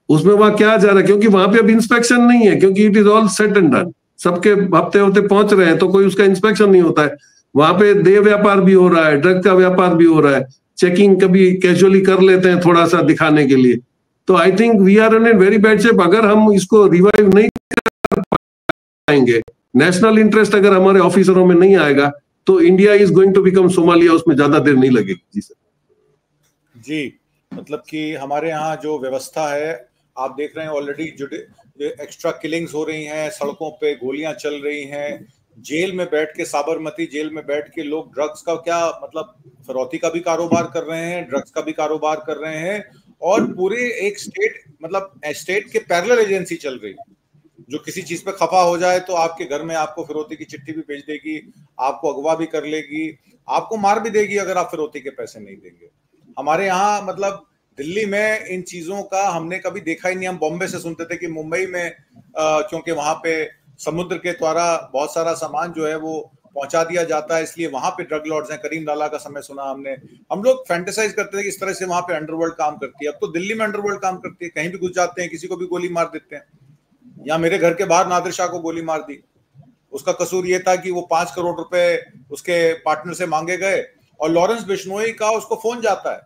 उसमें वहां क्या जा रहा है, क्योंकि वहां पे अब इंस्पेक्शन नहीं है, क्योंकि it is all set and done, सबके हफ्ते हफ्ते पहुंच रहे हैं, तो कोई उसका इंस्पेक्शन नहीं होता है। वहां पे देह व्यापार भी हो रहा है, ड्रग का व्यापार भी हो रहा है, चेकिंग कभी कैजुअली कर लेते हैं थोड़ा सा दिखाने के लिए। तो I think we are in very bad shape. अगर हम इसको रिवाइव नहीं कर पाएंगे, नेशनल इंटरेस्ट अगर हमारे ऑफिसरों में नहीं आएगा, तो India is going to become Somalia, उसमें ज्यादा देर नहीं लगेगी। जी सर। जी, मतलब कि हमारे यहाँ जो व्यवस्था है, आप देख रहे हैं ऑलरेडी जो एक्स्ट्रा किलिंग्स हो रही हैं, सड़कों पे गोलियां चल रही हैं, जेल में बैठ के, साबरमती जेल में बैठ के लोग ड्रग्स का क्या मतलब फिरौती का भी कारोबार कर रहे हैं, ड्रग्स का भी कारोबार कर रहे हैं, और पूरे एक स्टेट, मतलब स्टेट के पैरेलल एजेंसी चल रही है जो किसी चीज पे खफा हो जाए तो आपके घर में आपको फिरौती की चिट्ठी भी भेज देगी, आपको अगवा भी कर लेगी, आपको मार भी देगी अगर आप फिरौती के पैसे नहीं देंगे। हमारे यहाँ मतलब दिल्ली में इन चीजों का हमने कभी देखा ही नहीं। हम बॉम्बे से सुनते थे कि मुंबई में क्योंकि वहां पे समुद्र के द्वारा बहुत सारा सामान जो है वो पहुंचा दिया जाता है, इसलिए वहां पे ड्रग लॉर्ड्स हैं। करीम लाला का समय सुना हमने, हम लोग फैंटेसाइज करते थे कि इस तरह से वहां पे अंडरवर्ल्ड काम करती है। अब तो दिल्ली में अंडरवर्ल्ड काम करती है, कहीं भी घुस जाते हैं, किसी को भी गोली मार देते हैं। या मेरे घर के बाहर नादिर शाह को गोली मार दी, उसका कसूर ये था कि वो 5 करोड़ रुपए उसके पार्टनर से मांगे गए, और लॉरेंस बिश्नोई का उसको फोन जाता है,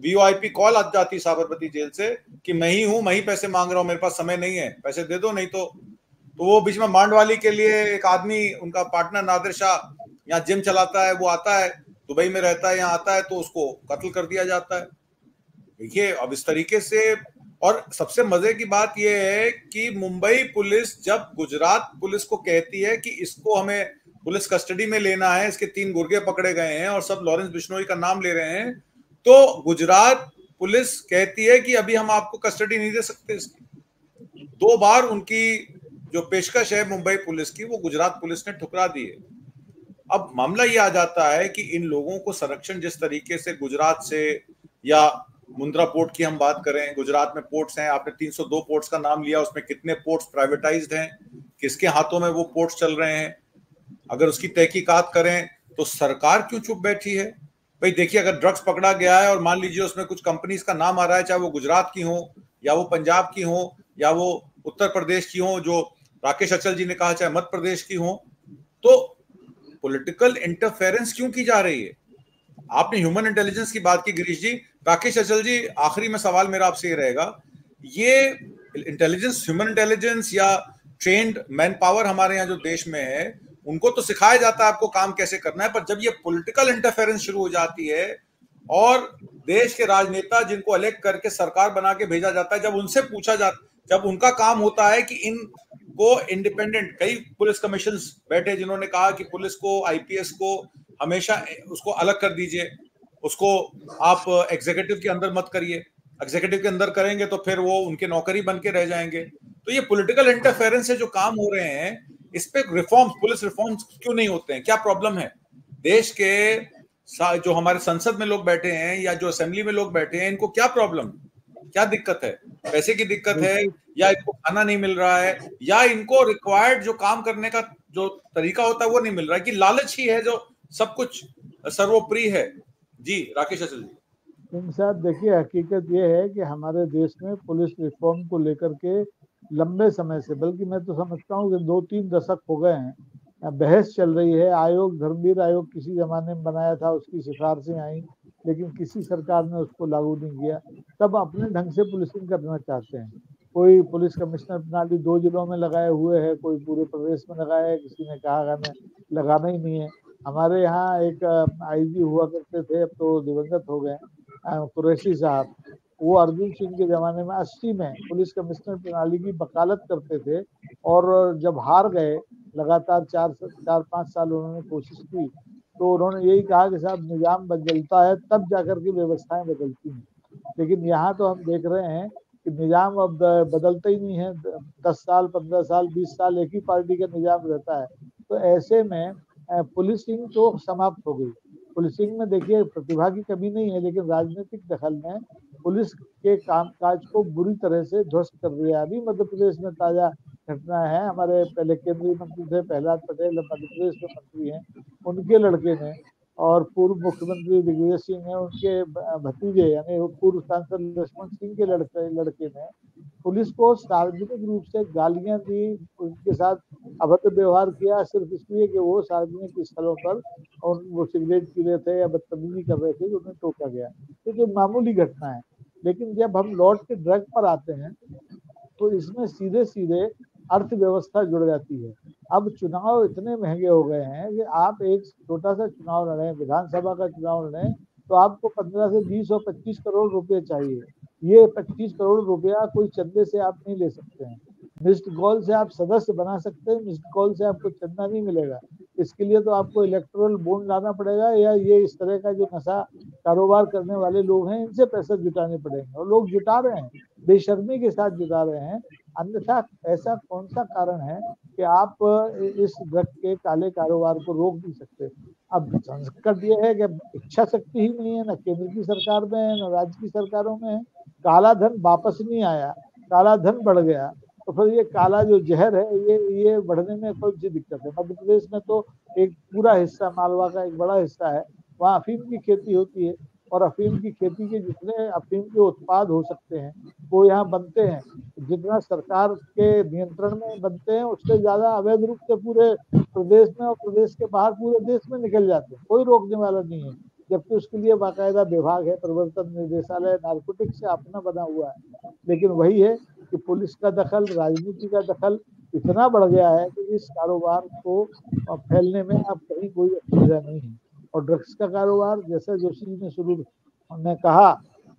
वीओआईपी कॉल आ जाती साबरमती जेल से कि मैं ही हूं, मैं ही पैसे मांग रहा हूं, मेरे पास समय नहीं है, पैसे दे दो नहीं तो वो बीच में मांडवाली के लिए एक आदमी, उनका पार्टनर नादिर शाह यहाँ जिम चलाता है, वो आता है, दुबई में रहता है, यहाँ आता है तो उसको कत्ल कर दिया जाता है। देखिए अब इस तरीके से। और सबसे मजे की बात यह है कि मुंबई पुलिस जब गुजरात पुलिस को कहती है कि इसको हमें पुलिस कस्टडी में लेना है, इसके 3 गुर्गे पकड़े गए हैं और सब लॉरेंस बिश्नोई का नाम ले रहे हैं, तो गुजरात पुलिस कहती है कि अभी हम आपको कस्टडी नहीं दे सकते इसकी। 2 बार उनकी जो पेशकश है मुंबई पुलिस की, वो गुजरात पुलिस ने ठुकरा दी है। अब मामला ये आ जाता है कि इन लोगों को संरक्षण जिस तरीके से गुजरात से, या मुंद्रा पोर्ट की हम बात करें, गुजरात में पोर्ट्स हैं, आपने 302 पोर्ट्स का नाम लिया, उसमें कितने पोर्ट्स प्राइवेटाइज्ड हैं, किसके हाथों में वो पोर्ट्स चल रहे हैं, अगर उसकी तहकीकात करें तो सरकार क्यों चुप बैठी है? भाई देखिए, अगर ड्रग्स पकड़ा गया है और मान लीजिए उसमें कुछ कंपनीज का नाम आ रहा है, चाहे वो गुजरात की हो, या वो पंजाब की हो, या वो उत्तर प्रदेश की हो, जो राकेश अचल जी ने कहा, चाहे मध्य प्रदेश की हो, तो पॉलिटिकल इंटरफेरेंस क्यों की जा रही है? आपने ह्यूमन इंटेलिजेंस की बात की गिरीश जी, राकेश अचल जी, आखिरी में सवाल मेरा आपसे ये रहेगा, ये इंटेलिजेंस, ह्यूमन इंटेलिजेंस या ट्रेन्ड मैन पावर हमारे यहाँ जो देश में है, उनको तो सिखाया जाता है आपको काम कैसे करना है, पर जब ये पॉलिटिकल इंटरफेरेंस शुरू हो जाती है और देश के राजनेता जिनको इलेक्ट करके सरकार बना के भेजा जाता है, जब उनसे पूछा जाता, जब उनका काम होता है कि इनको इंडिपेंडेंट, कई पुलिस कमीशन बैठे जिन्होंने कहा कि पुलिस को, आईपीएस को हमेशा उसको अलग कर दीजिए, उसको आप एग्जीक्यूटिव के अंदर मत करिए, एग्जीक्यूटिव के अंदर करेंगे तो फिर वो उनके नौकरी बन के रह जाएंगे। तो ये पॉलिटिकल इंटरफेरेंस से जो काम हो रहे हैं, इस पे रिफॉर्म्स, पुलिस रिफॉर्म्स क्यों नहीं होते हैं? क्या प्रॉब्लम है? देश के जो हमारे संसद में लोग बैठे हैं या जो असेंबली में लोग बैठे हैं, इनको क्या प्रॉब्लम, क्या दिक्कत है? पैसे की दिक्कत है, या इनको खाना नहीं मिल रहा है, या इनको रिक्वायर्ड जो काम करने का जो तरीका होता है वो नहीं मिल रहा है, कि लालच ही है जो सब कुछ सर्वोपरि है? जी राकेश अचल जी। सिंह साहब, देखिए, हकीकत ये है कि हमारे देश में पुलिस रिफॉर्म को लेकर के लंबे समय से, बल्कि मैं तो समझता हूँ कि 2-3 दशक हो गए हैं, बहस चल रही है। आयोग, धर्मवीर आयोग किसी जमाने में बनाया था, उसकी सिफारिशें आई, लेकिन किसी सरकार ने उसको लागू नहीं किया। तब अपने ढंग से पुलिसिंग करना चाहते हैं। कोई पुलिस कमिश्नर प्रणाली 2 जिलों में लगाए हुए है, कोई पूरे प्रदेश में लगाया है, किसी ने कहा लगाना ही नहीं है। हमारे यहाँ एक आईजी हुआ करते थे, अब तो दिवंगत हो गए, कुरैशी साहब, वो अर्जुन सिंह के जमाने में 80 में पुलिस कमिश्नर प्रणाली की वकालत करते थे, और जब हार गए, लगातार 4-5 साल उन्होंने कोशिश की, तो उन्होंने यही कहा कि साहब निजाम बदलता है तब जाकर के व्यवस्थाएं बदलती हैं। लेकिन यहाँ तो हम देख रहे हैं कि निजाम अब बदलता ही नहीं है। 10 साल, 15 साल, 20 साल एक ही पार्टी का निजाम रहता है। तो ऐसे में पुलिसिंग तो समाप्त हो गई। पुलिसिंग में देखिए प्रतिभा की कमी नहीं है, लेकिन राजनीतिक दखल ने पुलिस के कामकाज को बुरी तरह से ध्वस्त कर दिया। अभी मध्य प्रदेश में ताजा घटना है, हमारे पहले केंद्रीय मंत्री थे प्रहलाद पटेल, मध्य प्रदेश में मंत्री हैं, उनके लड़के ने, और पूर्व मुख्यमंत्री दिग्विजय सिंह है, उनके भतीजे यानी पूर्व सांसद लक्ष्मण सिंह के लड़के ने पुलिस को सार्वजनिक रूप से गालियां दी, उनके साथ अभद्र व्यवहार किया, सिर्फ इसलिए कि वो सार्वजनिक स्थलों पर और वो सिगरेट पी रहे थे या बदतमीजी कर रहे थे, तो उन्हें टोका गया। तो जो मामूली घटना है। लेकिन जब हम लौट के ड्रग पर आते हैं, तो इसमें सीधे सीधे अर्थव्यवस्था जुड़ जाती है। अब चुनाव इतने महंगे हो गए हैं कि आप एक छोटा सा चुनाव लड़े, विधानसभा का चुनाव लड़े, तो आपको 15 से 20 और 25 करोड़ रुपए चाहिए। ये 25 करोड़ रुपया कोई चंदे से आप नहीं ले सकते हैं। मिस्ड कॉल से आप सदस्य बना सकते हैं, मिस्ड कॉल से आपको चंदा नहीं मिलेगा। इसके लिए तो आपको इलेक्टोरल बॉन्ड लाना पड़ेगा, या ये इस तरह का जो नशा कारोबार करने वाले लोग हैं, इनसे पैसे जुटाने पड़ेंगे, और लोग जुटा रहे हैं, बेशर्मी के साथ जुटा रहे हैं। अन्यथा ऐसा कौन सा कारण है कि आप इस ड्रग के काले कारोबार को रोक नहीं सकते? अब संकट ये है कि इच्छा शक्ति ही नहीं है, ना केंद्र की सरकार में है, ना राज्य की सरकारों में है। काला धन वापस नहीं आया, काला धन बढ़ गया, तो फिर ये काला जो जहर है, ये बढ़ने में कौन सी दिक्कत है? मध्य प्रदेश में तो एक पूरा हिस्सा, मालवा का एक बड़ा हिस्सा है, वहाँ अफीम की खेती होती है, और अफीम की खेती के जितने अफीम के उत्पाद हो सकते हैं वो यहाँ बनते हैं। जितना सरकार के नियंत्रण में बनते हैं, उससे ज्यादा अवैध रूप से पूरे प्रदेश में और प्रदेश के बाहर पूरे देश में निकल जाते हैं, कोई रोकने वाला नहीं है। जबकि उसके लिए बाकायदा विभाग है, प्रवर्तन निदेशालय, नारकोटिक्स से अपना बना हुआ है। लेकिन वही है कि पुलिस का दखल, राजनीति का दखल इतना बढ़ गया है कि इस कारोबार को फैलने में अब कहीं कोई असुविधा नहीं है। और ड्रग्स का कारोबार, जैसे जोशी जी ने शुरू ने कहा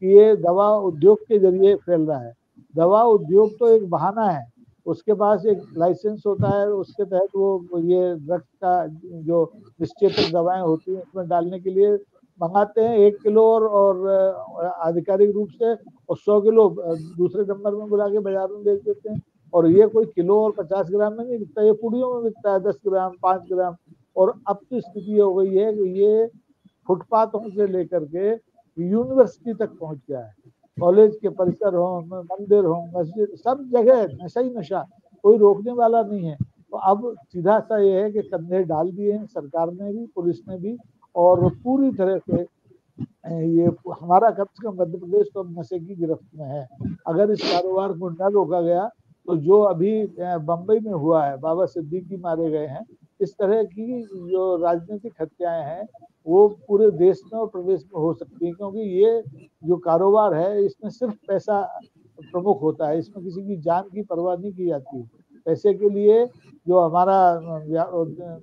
कि ये दवा उद्योग के जरिए फैल रहा है। दवा उद्योग तो एक बहाना है, उसके पास एक लाइसेंस होता है, उसके तहत वो ये ड्रग्स का जो निश्चेतक दवाएं होती हैं उसमें डालने के लिए मंगाते हैं 1 किलो, और आधिकारिक रूप से, और 100 किलो दूसरे नंबर में बुला के बाजार में बेच देते हैं। और ये कोई किलो और 50 ग्राम में नहीं बिकता, ये पुड़ियों में बिकता है, 10 ग्राम, 5 ग्राम। और अब तो स्थिति हो गई है कि ये फुटपाथों से लेकर के यूनिवर्सिटी तक पहुंच गया है। कॉलेज के परिसर हो, मंदिर हो, मस्जिद, सब जगह नशा ही नशा, कोई रोकने वाला नहीं है। तो अब सीधा सा ये है कि कंधे डाल दिए हैं सरकार ने भी, पुलिस ने भी, और पूरी तरह से ये हमारा कम से कम मध्य प्रदेश तो नशे की गिरफ्त में है। अगर इस कारोबार को न रोका गया तो जो अभी बंबई में हुआ है, बाबा सिद्दीकी मारे गए हैं, इस तरह की जो राजनीतिक हत्याएं हैं वो पूरे देश में और प्रदेश में हो सकती है, क्योंकि ये जो कारोबार है इसमें सिर्फ पैसा प्रमुख होता है, इसमें किसी की जान की परवाह नहीं की जाती। पैसे के लिए जो हमारा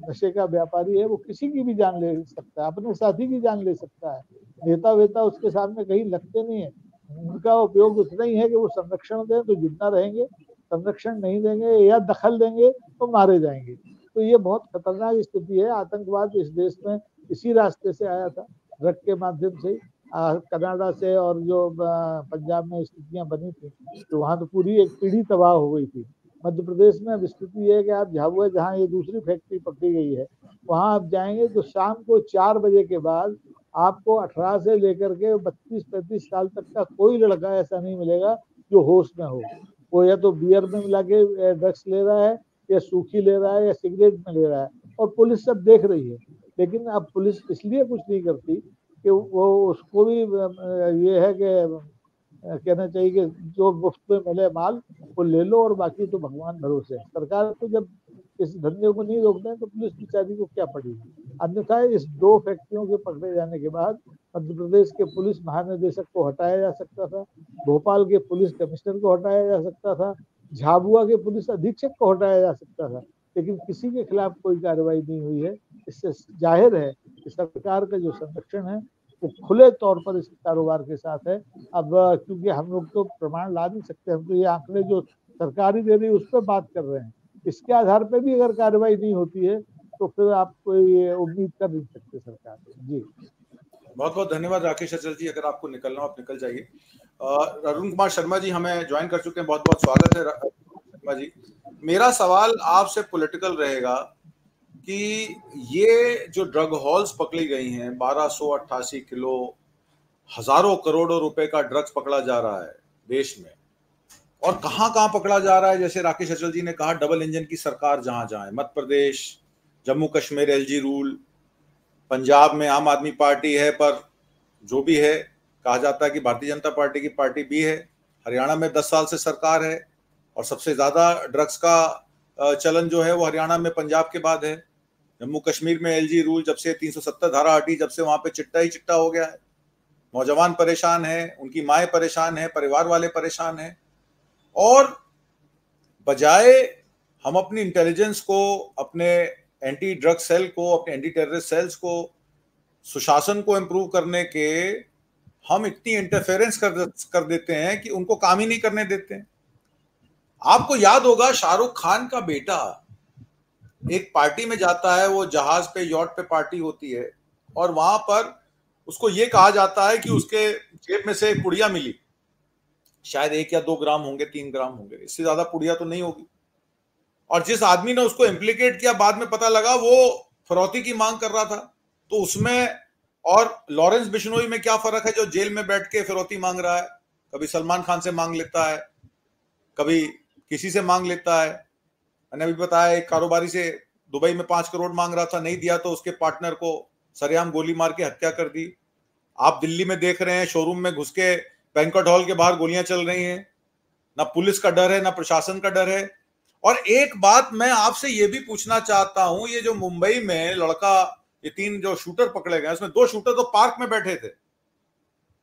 नशे का व्यापारी है वो किसी की भी जान ले सकता है, अपने साथी की जान ले सकता है। नेता वेता उसके सामने कहीं लगते नहीं है, उनका उपयोग उतना ही है कि वो संरक्षण दें तो जिंदा रहेंगे, संरक्षण नहीं देंगे या दखल देंगे तो मारे जाएंगे। तो ये बहुत खतरनाक स्थिति है। आतंकवाद इस देश में इसी रास्ते से आया था, ड्रग के माध्यम से, कनाडा से, और जो पंजाब में स्थितियां बनी थी तो वहां तो पूरी एक पीढ़ी तबाह हो गई थी। मध्य प्रदेश में अब स्थिति है कि आप झाबुआ, जहाँ ये दूसरी फैक्ट्री पकड़ी गई है, वहां आप जाएंगे तो शाम को 4 बजे के बाद आपको 18 से लेकर के 32-35 साल तक का कोई लड़का ऐसा नहीं मिलेगा जो होश में हो। वो या तो बियर में मिला के ड्रग्स ले रहा है, या सूखी ले रहा है, या सिगरेट में ले रहा है, और पुलिस सब देख रही है। लेकिन अब पुलिस इसलिए कुछ नहीं करती कि वो उसको भी ये है कि कहना चाहिए कि जो मुफ्त में मिले माल वो ले लो और बाकी तो भगवान भरोसे है। सरकार को जब इस धंधे को नहीं रोकते हैं तो पुलिस बेचारी को क्या पड़ेगी। अन्यथा इस 2 फैक्ट्रियों के पकड़े जाने के बाद मध्य प्रदेश के पुलिस महानिदेशक को हटाया जा सकता था, भोपाल के पुलिस कमिश्नर को हटाया जा सकता था, झाबुआ के पुलिस अधीक्षक को हटाया जा सकता था, लेकिन किसी के खिलाफ कोई कार्रवाई नहीं हुई है। इससे जाहिर है कि सरकार का जो संरक्षण है वो खुले तौर पर इस कारोबार के साथ है। अब क्योंकि हम लोग तो प्रमाण ला नहीं सकते, हम तो ये आंकड़े जो सरकार ही दे रही है उस पर बात कर रहे हैं। इसके आधार पर भी अगर कार्रवाई नहीं होती है तो फिर आप कोई उम्मीद कर नहीं सकते सरकार से। जी बहुत बहुत धन्यवाद राकेश अचल जी। अगर आपको निकलना हो आप निकल जाइए। अरुण कुमार शर्मा जी हमें ज्वाइन कर चुके हैं, बहुत बहुत स्वागत है शर्मा जी। मेरा सवाल आपसे पॉलिटिकल रहेगा कि ये जो ड्रग हॉल्स पकड़ी गई हैं, 1288 किलो, हजारों करोड़ों रुपए का ड्रग्स पकड़ा जा रहा है देश में, और कहां कहां पकड़ा जा रहा है। जैसे राकेश अचल जी ने कहा, डबल इंजन की सरकार जहां जहां है, मध्य प्रदेश, जम्मू कश्मीर एलजी रूल, पंजाब में आम आदमी पार्टी है, पर जो भी है कहा जाता है कि भारतीय जनता पार्टी की पार्टी भी है, हरियाणा में 10 साल से सरकार है, और सबसे ज्यादा ड्रग्स का चलन जो है वो हरियाणा में पंजाब के बाद है। जम्मू कश्मीर में एलजी रूल, जब से 370 धारा हटी, जब से वहां पे चिट्टा ही चिट्टा हो गया है। नौजवान परेशान है, उनकी माएँ परेशान है, परिवार वाले परेशान है, और बजाय हम अपनी इंटेलिजेंस को, अपने एंटी ड्रग सेल को, अपने एंटी टेररिस्ट सेल्स को, सुशासन को इम्प्रूव करने के, हम इतनी इंटरफेरेंस कर देते हैं कि उनको काम ही नहीं करने देते हैं। आपको याद होगा, शाहरुख खान का बेटा एक पार्टी में जाता है, वो जहाज पे, यॉट पे पार्टी होती है, और वहां पर उसको ये कहा जाता है कि उसके जेब में से पुड़िया मिली, शायद 1 या 2 ग्राम होंगे, 3 ग्राम होंगे, इससे ज्यादा पुड़िया तो नहीं होगी। और जिस आदमी ने उसको इम्प्लीकेट किया, बाद में पता लगा वो फिरौती की मांग कर रहा था। तो उसमें और लॉरेंस बिश्नोई में क्या फर्क है, जो जेल में बैठ के फिरौती मांग रहा है, कभी सलमान खान से मांग लेता है, कभी किसी से मांग लेता है। मैंने अभी बताया, एक कारोबारी से दुबई में 5 करोड़ मांग रहा था, नहीं दिया तो उसके पार्टनर को सरेआम गोली मार के हत्या कर दी। आप दिल्ली में देख रहे हैं, शोरूम में घुस के बैंक्वेट हॉल के बाहर गोलियां चल रही हैं। ना पुलिस का डर है, ना प्रशासन का डर है। और एक बात मैं आपसे ये भी पूछना चाहता हूं, ये जो मुंबई में लड़का, ये 3 जो शूटर पकड़े गए, उसमें 2 शूटर तो पार्क में बैठे थे।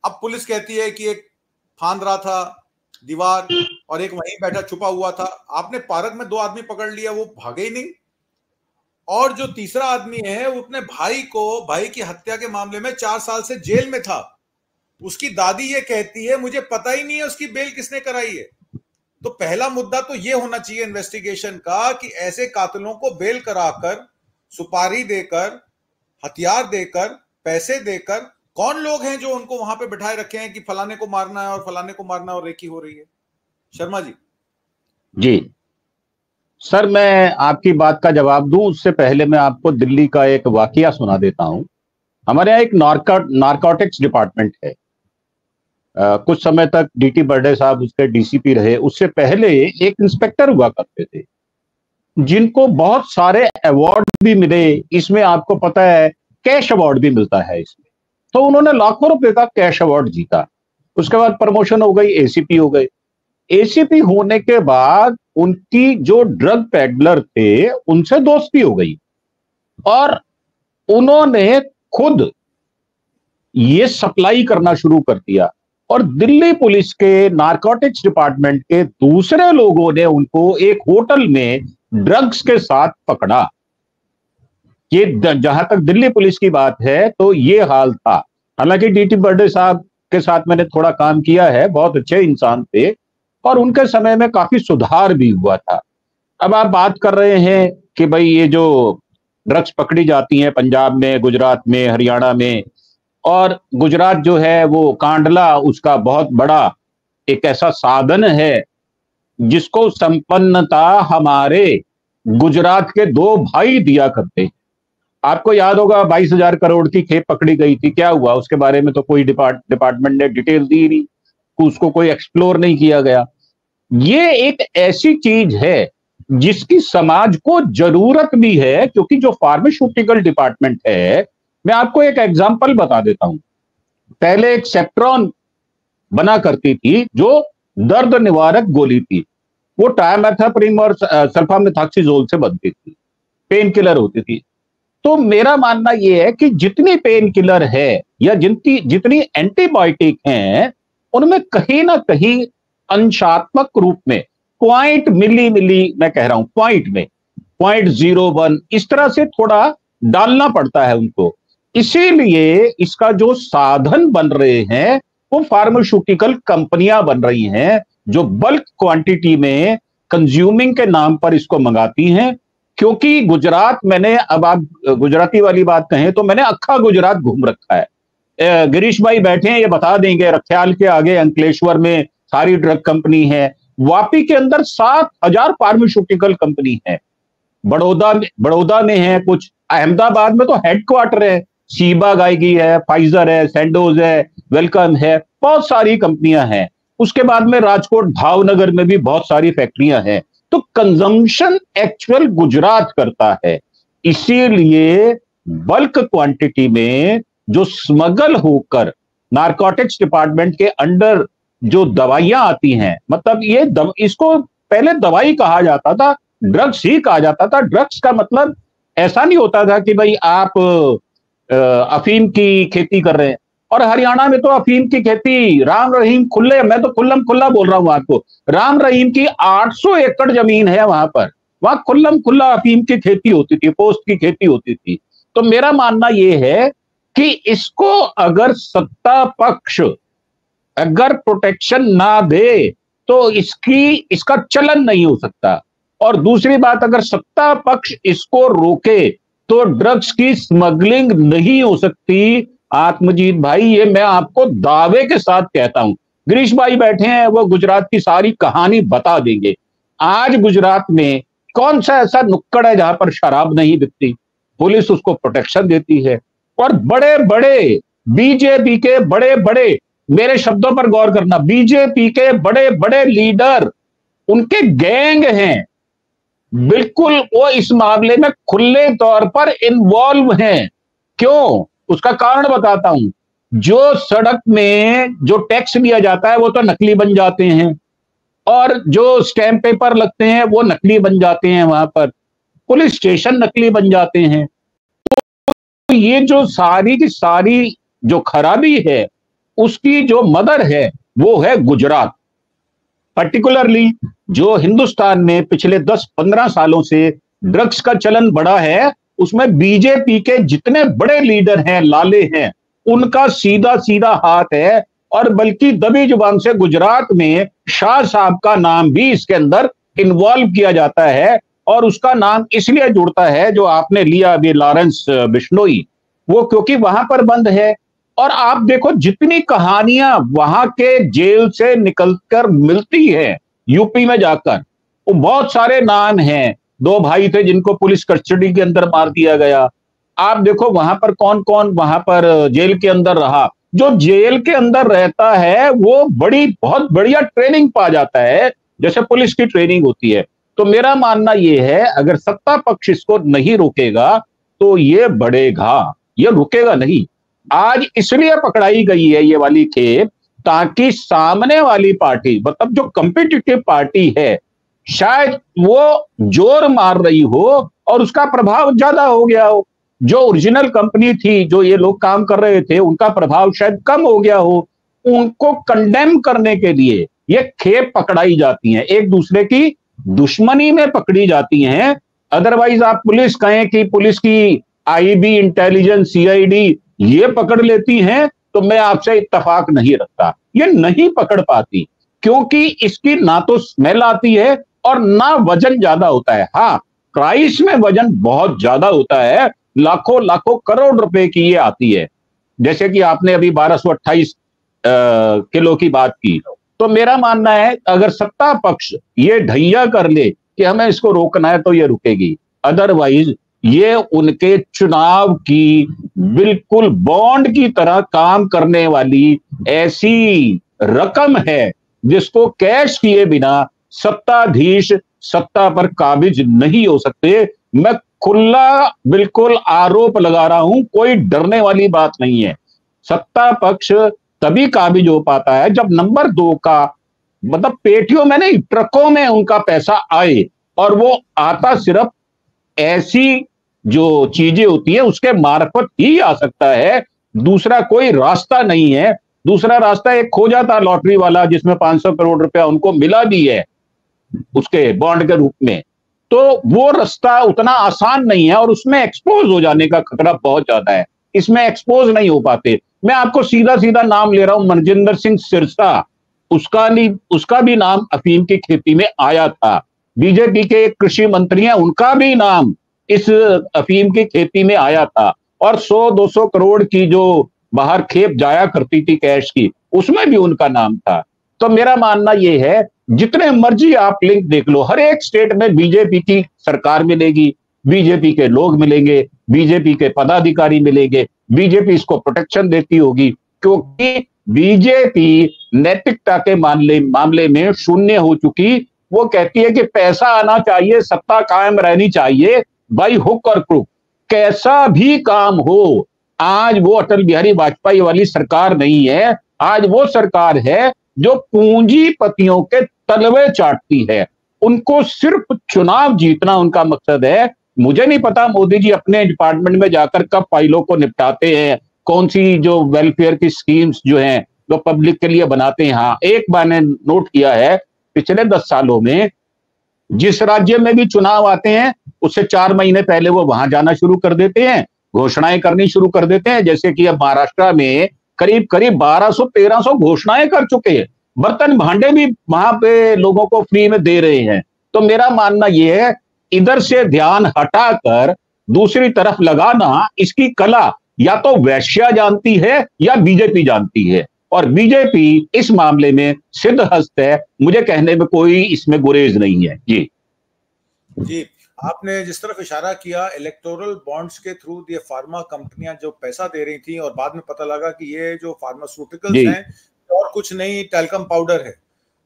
अब पुलिस कहती है कि एक फांद रहा था दीवार और एक वहीं बैठा छुपा हुआ था। आपने पार्क में 2 आदमी पकड़ लिया, वो भागे ही नहीं। और जो तीसरा आदमी है, वो अपने भाई की हत्या के मामले में 4 साल से जेल में था। उसकी दादी ये कहती है, मुझे पता ही नहीं है उसकी बेल किसने कराई है। तो पहला मुद्दा तो ये होना चाहिए इन्वेस्टिगेशन का कि ऐसे कातिलों को बेल कराकर, सुपारी देकर, हथियार देकर, पैसे देकर, कौन लोग हैं जो उनको वहां पे बिठाए रखे हैं कि फलाने को मारना है और फलाने को मारना है और रेकी हो रही है। शर्मा जी। जी, सर, मैं आपकी बात का जवाब दूं उससे पहले मैं आपको दिल्ली का एक वाकया सुना देता हूं। हमारे यहाँ एक नारकोटिक्स डिपार्टमेंट है। कुछ समय तक डीटी बर्डे साहब उसके डीसीपी रहे। उससे पहले एक इंस्पेक्टर हुआ करते थे जिनको बहुत सारे अवार्ड भी मिले। इसमें आपको पता है कैश अवार्ड भी मिलता है इसमें। तो उन्होंने लाखों रुपए का कैश अवार्ड जीता। उसके बाद प्रमोशन हो गई, एसीपी हो गए। एसीपी होने के बाद उनकी जो ड्रग पेडलर थे उनसे दोस्ती हो गई और उन्होंने खुद ये सप्लाई करना शुरू कर दिया। और दिल्ली पुलिस के नारकोटिक्स डिपार्टमेंट के दूसरे लोगों ने उनको एक होटल में ड्रग्स के साथ पकड़ा। ये जहां तक दिल्ली पुलिस की बात है तो ये हाल था। हालांकि डीटी बर्डे साहब के साथ मैंने थोड़ा काम किया है, बहुत अच्छे इंसान थे और उनके समय में काफी सुधार भी हुआ था। अब आप बात कर रहे हैं कि भाई ये जो ड्रग्स पकड़ी जाती हैं पंजाब में, गुजरात में, हरियाणा में, और गुजरात जो है वो कांडला उसका बहुत बड़ा एक ऐसा साधन है जिसको संपन्नता हमारे गुजरात के दो भाई दिया करते हैं। आपको याद होगा 22,000 करोड़ की खेप पकड़ी गई थी, क्या हुआ उसके बारे में तो कोई डिपार्टमेंट ने डिटेल दी नहीं, उसको कोई एक्सप्लोर नहीं किया गया। ये एक ऐसी चीज है जिसकी समाज को जरूरत भी है, क्योंकि जो फार्मास्यूटिकल डिपार्टमेंट है, मैं आपको एक एग्जांपल बता देता हूं। पहले एक सेप्ट्रॉन बना करती थी जो दर्द निवारक गोली थी, वो टाइमेथाप्रिन और सल्फामेथाक्सीजोल से बनती थी, पेन किलर होती थी। तो मेरा मानना यह है कि जितनी पेन किलर है या जितनी एंटीबायोटिक हैं, उनमें कहीं ना कहीं अंशात्मक रूप में पॉइंट मिली मैं कह रहा हूं पॉइंट में 0.01 इस तरह से थोड़ा डालना पड़ता है उनको। इसीलिए इसका जो साधन बन रहे हैं वो फार्मास्यूटिकल कंपनियां बन रही हैं जो बल्क क्वांटिटी में कंज्यूमिंग के नाम पर इसको मंगाती हैं। क्योंकि गुजरात, मैंने, अब आप गुजराती वाली बात कहें तो मैंने अक्खा गुजरात घूम रखा है। गिरीश भाई बैठे हैं, ये बता देंगे। रख्याल के आगे अंकलेश्वर में सारी ड्रग कंपनी है। वापी के अंदर 7,000 फार्मास्यूटिकल कंपनी है। बड़ौदा में है कुछ, अहमदाबाद में तो हेडक्वार्टर है, सीबा गायगी है, फाइजर है, सैंडोज है, वेलकम है, बहुत सारी कंपनियां हैं। उसके बाद में राजकोट, भावनगर में भी बहुत सारी फैक्ट्रियां हैं। तो कंजम्पशन एक्चुअल गुजरात करता है। इसीलिए बल्क क्वांटिटी में जो स्मगल होकर नारकोटिक्स डिपार्टमेंट के अंडर जो दवाइयां आती हैं, मतलब ये इसको पहले दवाई कहा जाता था, ड्रग्स ही कहा जाता था। ड्रग्स का मतलब ऐसा नहीं होता था कि भाई आप अफीम की खेती कर रहे हैं। और हरियाणा में तो अफीम की खेती राम रहीम खुले, मैं तो खुल्लम खुल्ला बोल रहा हूं आपको, राम रहीम की 800 एकड़ जमीन है वहां पर, वहां खुल्लम खुल्ला अफीम की खेती होती थी, पोस्ट की खेती होती थी। तो मेरा मानना यह है कि इसको अगर सत्ता पक्ष अगर प्रोटेक्शन ना दे तो इसका चलन नहीं हो सकता। और दूसरी बात, अगर सत्ता पक्ष इसको रोके तो ड्रग्स की स्मगलिंग नहीं हो सकती। आत्मजीत भाई, ये मैं आपको दावे के साथ कहता हूं। गिरीश भाई बैठे हैं, वो गुजरात की सारी कहानी बता देंगे। आज गुजरात में कौन सा ऐसा नुक्कड़ है जहां पर शराब नहीं बिकती? पुलिस उसको प्रोटेक्शन देती है। और बड़े बड़े बीजेपी के बड़े, मेरे शब्दों पर गौर करना, बीजेपी के बड़े बड़े लीडर, उनके गैंग हैं, बिल्कुल वो इस मामले में खुले तौर पर इन्वॉल्व हैं। क्यों? उसका कारण बताता हूं। जो सड़क में जो टैक्स लिया जाता है वो तो नकली बन जाते हैं, और जो स्टैम्प पेपर लगते हैं वो नकली बन जाते हैं, वहां पर पुलिस स्टेशन नकली बन जाते हैं। तो ये जो सारी की सारी जो खराबी है उसकी जो मदर है वो है गुजरात। पर्टिकुलरली जो हिंदुस्तान में पिछले 10-15 सालों से ड्रग्स का चलन बढ़ा है, उसमें बीजेपी के जितने बड़े लीडर हैं, लाले हैं, उनका सीधा सीधा हाथ है। और बल्कि दबी जुबान से गुजरात में शाह साहब का नाम भी इसके अंदर इन्वॉल्व किया जाता है। और उसका नाम इसलिए जुड़ता है, जो आपने लिया अभी लॉरेंस बिश्नोई, वो क्योंकि वहां पर बंद है। और आप देखो जितनी कहानियां वहां के जेल से निकलकर मिलती है यूपी में जाकर, वो बहुत सारे नाम हैं। 2 भाई थे जिनको पुलिस कस्टडी के अंदर मार दिया गया। आप देखो वहां पर कौन कौन वहां पर जेल के अंदर रहा। जो जेल के अंदर रहता है वो बहुत बढ़िया ट्रेनिंग पा जाता है, जैसे पुलिस की ट्रेनिंग होती है। तो मेरा मानना यह है, अगर सत्ता पक्ष इसको नहीं रोकेगा तो ये बढ़ेगा, ये रुकेगा नहीं। आज इसलिए पकड़ाई गई है ये वाली खेप, ताकि सामने वाली पार्टी, मतलब जो कंपिटिटिव पार्टी है, शायद वो जोर मार रही हो और उसका प्रभाव ज्यादा हो गया हो। जो ओरिजिनल कंपनी थी, जो ये लोग काम कर रहे थे, उनका प्रभाव शायद कम हो गया हो। उनको कंडेम करने के लिए ये खेप पकड़ाई जाती हैं, एक दूसरे की दुश्मनी में पकड़ी जाती हैं। अदरवाइज आप पुलिस कहें कि पुलिस की आईबी, इंटेलिजेंस, सीआईडी ये पकड़ लेती हैं, तो मैं आपसे इत्तेफाक नहीं रखता। ये नहीं पकड़ पाती, क्योंकि इसकी ना तो स्मेल आती है और ना वजन ज्यादा होता है। हाँ, प्राइस में वजन बहुत ज्यादा होता है, लाखों लाखों करोड़ रुपए की ये आती है। जैसे कि आपने अभी 1228 किलो की बात की। तो मेरा मानना है, अगर सत्ता पक्ष ये ढैया कर ले कि हमें इसको रोकना है, तो ये रुकेगी। अदरवाइज ये उनके चुनाव की बिल्कुल बॉन्ड की तरह काम करने वाली ऐसी रकम है, जिसको कैश किए बिना सत्ताधीश सत्ता पर काबिज नहीं हो सकते। मैं खुला बिल्कुल आरोप लगा रहा हूं, कोई डरने वाली बात नहीं है। सत्ता पक्ष तभी काबिज हो पाता है जब नंबर 2 का, मतलब पेटियों में नहीं, ट्रकों में उनका पैसा आए, और वो आता सिर्फ ऐसी जो चीजें होती है उसके मार्फत ही आ सकता है। दूसरा कोई रास्ता नहीं है। दूसरा रास्ता एक खोजा था लॉटरी वाला, जिसमें 500 करोड़ रुपया उनको मिला भी है उसके बॉन्ड के रूप में। तो वो रास्ता उतना आसान नहीं है, और उसमें एक्सपोज हो जाने का खतरा बहुत ज्यादा है। इसमें एक्सपोज नहीं हो पाते। मैं आपको सीधा सीधा नाम ले रहा हूं, मनजिंदर सिंह सिरसा, उसका भी नाम अफीम की खेती में आया था। बीजेपी के कृषि मंत्री हैं, उनका भी नाम इस अफीम की खेती में आया था। और 100-200 करोड़ की जो बाहर खेप जाया करती थी कैश की, उसमें भी उनका नाम था। तो मेरा मानना यह है, जितने मर्जी आप लिंक देख लो, हर एक स्टेट में बीजेपी की सरकार मिलेगी, बीजेपी के लोग मिलेंगे, बीजेपी के पदाधिकारी मिलेंगे, बीजेपी इसको प्रोटेक्शन देती होगी, क्योंकि बीजेपी नैतिकता के मामले में शून्य हो चुकी। वो कहती है कि पैसा आना चाहिए, सत्ता कायम रहनी चाहिए, बाई हुक और क्रुक, कैसा भी काम हो। आज वो अटल बिहारी वाजपेयी वाली सरकार नहीं है। आज वो सरकार है जो पूंजीपतियों के तलवे चाटती है। उनको सिर्फ चुनाव जीतना उनका मकसद है। मुझे नहीं पता मोदी जी अपने डिपार्टमेंट में जाकर कब फाइलों को निपटाते हैं, कौन सी जो वेलफेयर की स्कीम्स जो हैं जो पब्लिक के लिए बनाते हैं। हाँ, एक बार ने नोट किया है, पिछले 10 सालों में जिस राज्य में भी चुनाव आते हैं, उससे 4 महीने पहले वो वहां जाना शुरू कर देते हैं, घोषणाएं करनी शुरू कर देते हैं। जैसे कि अब महाराष्ट्र में करीब करीब 1200-1300 घोषणाएं कर चुके हैं। बर्तन भांडे भी वहां पे लोगों को फ्री में दे रहे हैं। तो मेरा मानना यह है, इधर से ध्यान हटाकर दूसरी तरफ लगाना, इसकी कला या तो वैश्या जानती है या बीजेपी जानती है, और बीजेपी इस मामले में सिद्धहस्त है। मुझे कहने में कोई इसमें गुरेज नहीं है। जी, आपने जिस तरफ इशारा किया, इलेक्टोरल बॉन्ड्स के थ्रू ये फार्मा कंपनियां जो पैसा दे रही थी, और बाद में पता लगा कि ये जो फार्मास्यूटिकल्स हैं और कुछ नहीं, टैल्कम पाउडर है।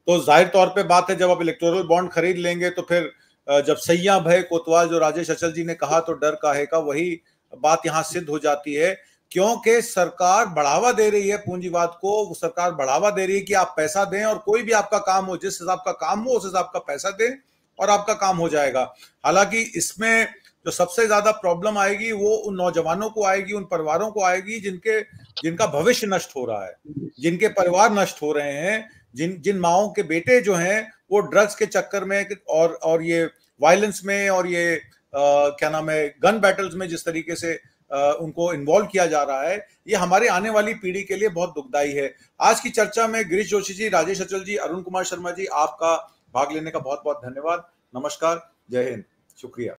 तो जाहिर तौर पे बात है, जब आप इलेक्टोरल बॉन्ड खरीद लेंगे तो फिर जब सैया भय कोतवाल जो राजेश अचल जी ने कहा, तो डर काहे का, वही बात यहाँ सिद्ध हो जाती है। क्योंकि सरकार बढ़ावा दे रही है पूंजीवाद को, सरकार बढ़ावा दे रही है कि आप पैसा दें और कोई भी आपका काम हो, जिस हिसाब का काम हो उस हिसाब का पैसा दें और आपका काम हो जाएगा। हालांकि इसमें जो सबसे ज्यादा प्रॉब्लम आएगी वो उन नौजवानों को आएगी, उन परिवारों को आएगी जिनका भविष्य नष्ट हो रहा है, जिनके परिवार नष्ट हो रहे हैं, जिन माओं के बेटे जो हैं वो ड्रग्स के चक्कर में और ये वायलेंस में और ये क्या नाम है, गन बैटल्स में जिस तरीके से उनको इन्वॉल्व किया जा रहा है, ये हमारे आने वाली पीढ़ी के लिए बहुत दुखदाई है। आज की चर्चा में गिरीश जोशी जी, राजेश अचल जी, अरुण कुमार शर्मा जी, आपका भाग लेने का बहुत बहुत धन्यवाद। नमस्कार, जय हिंद, शुक्रिया।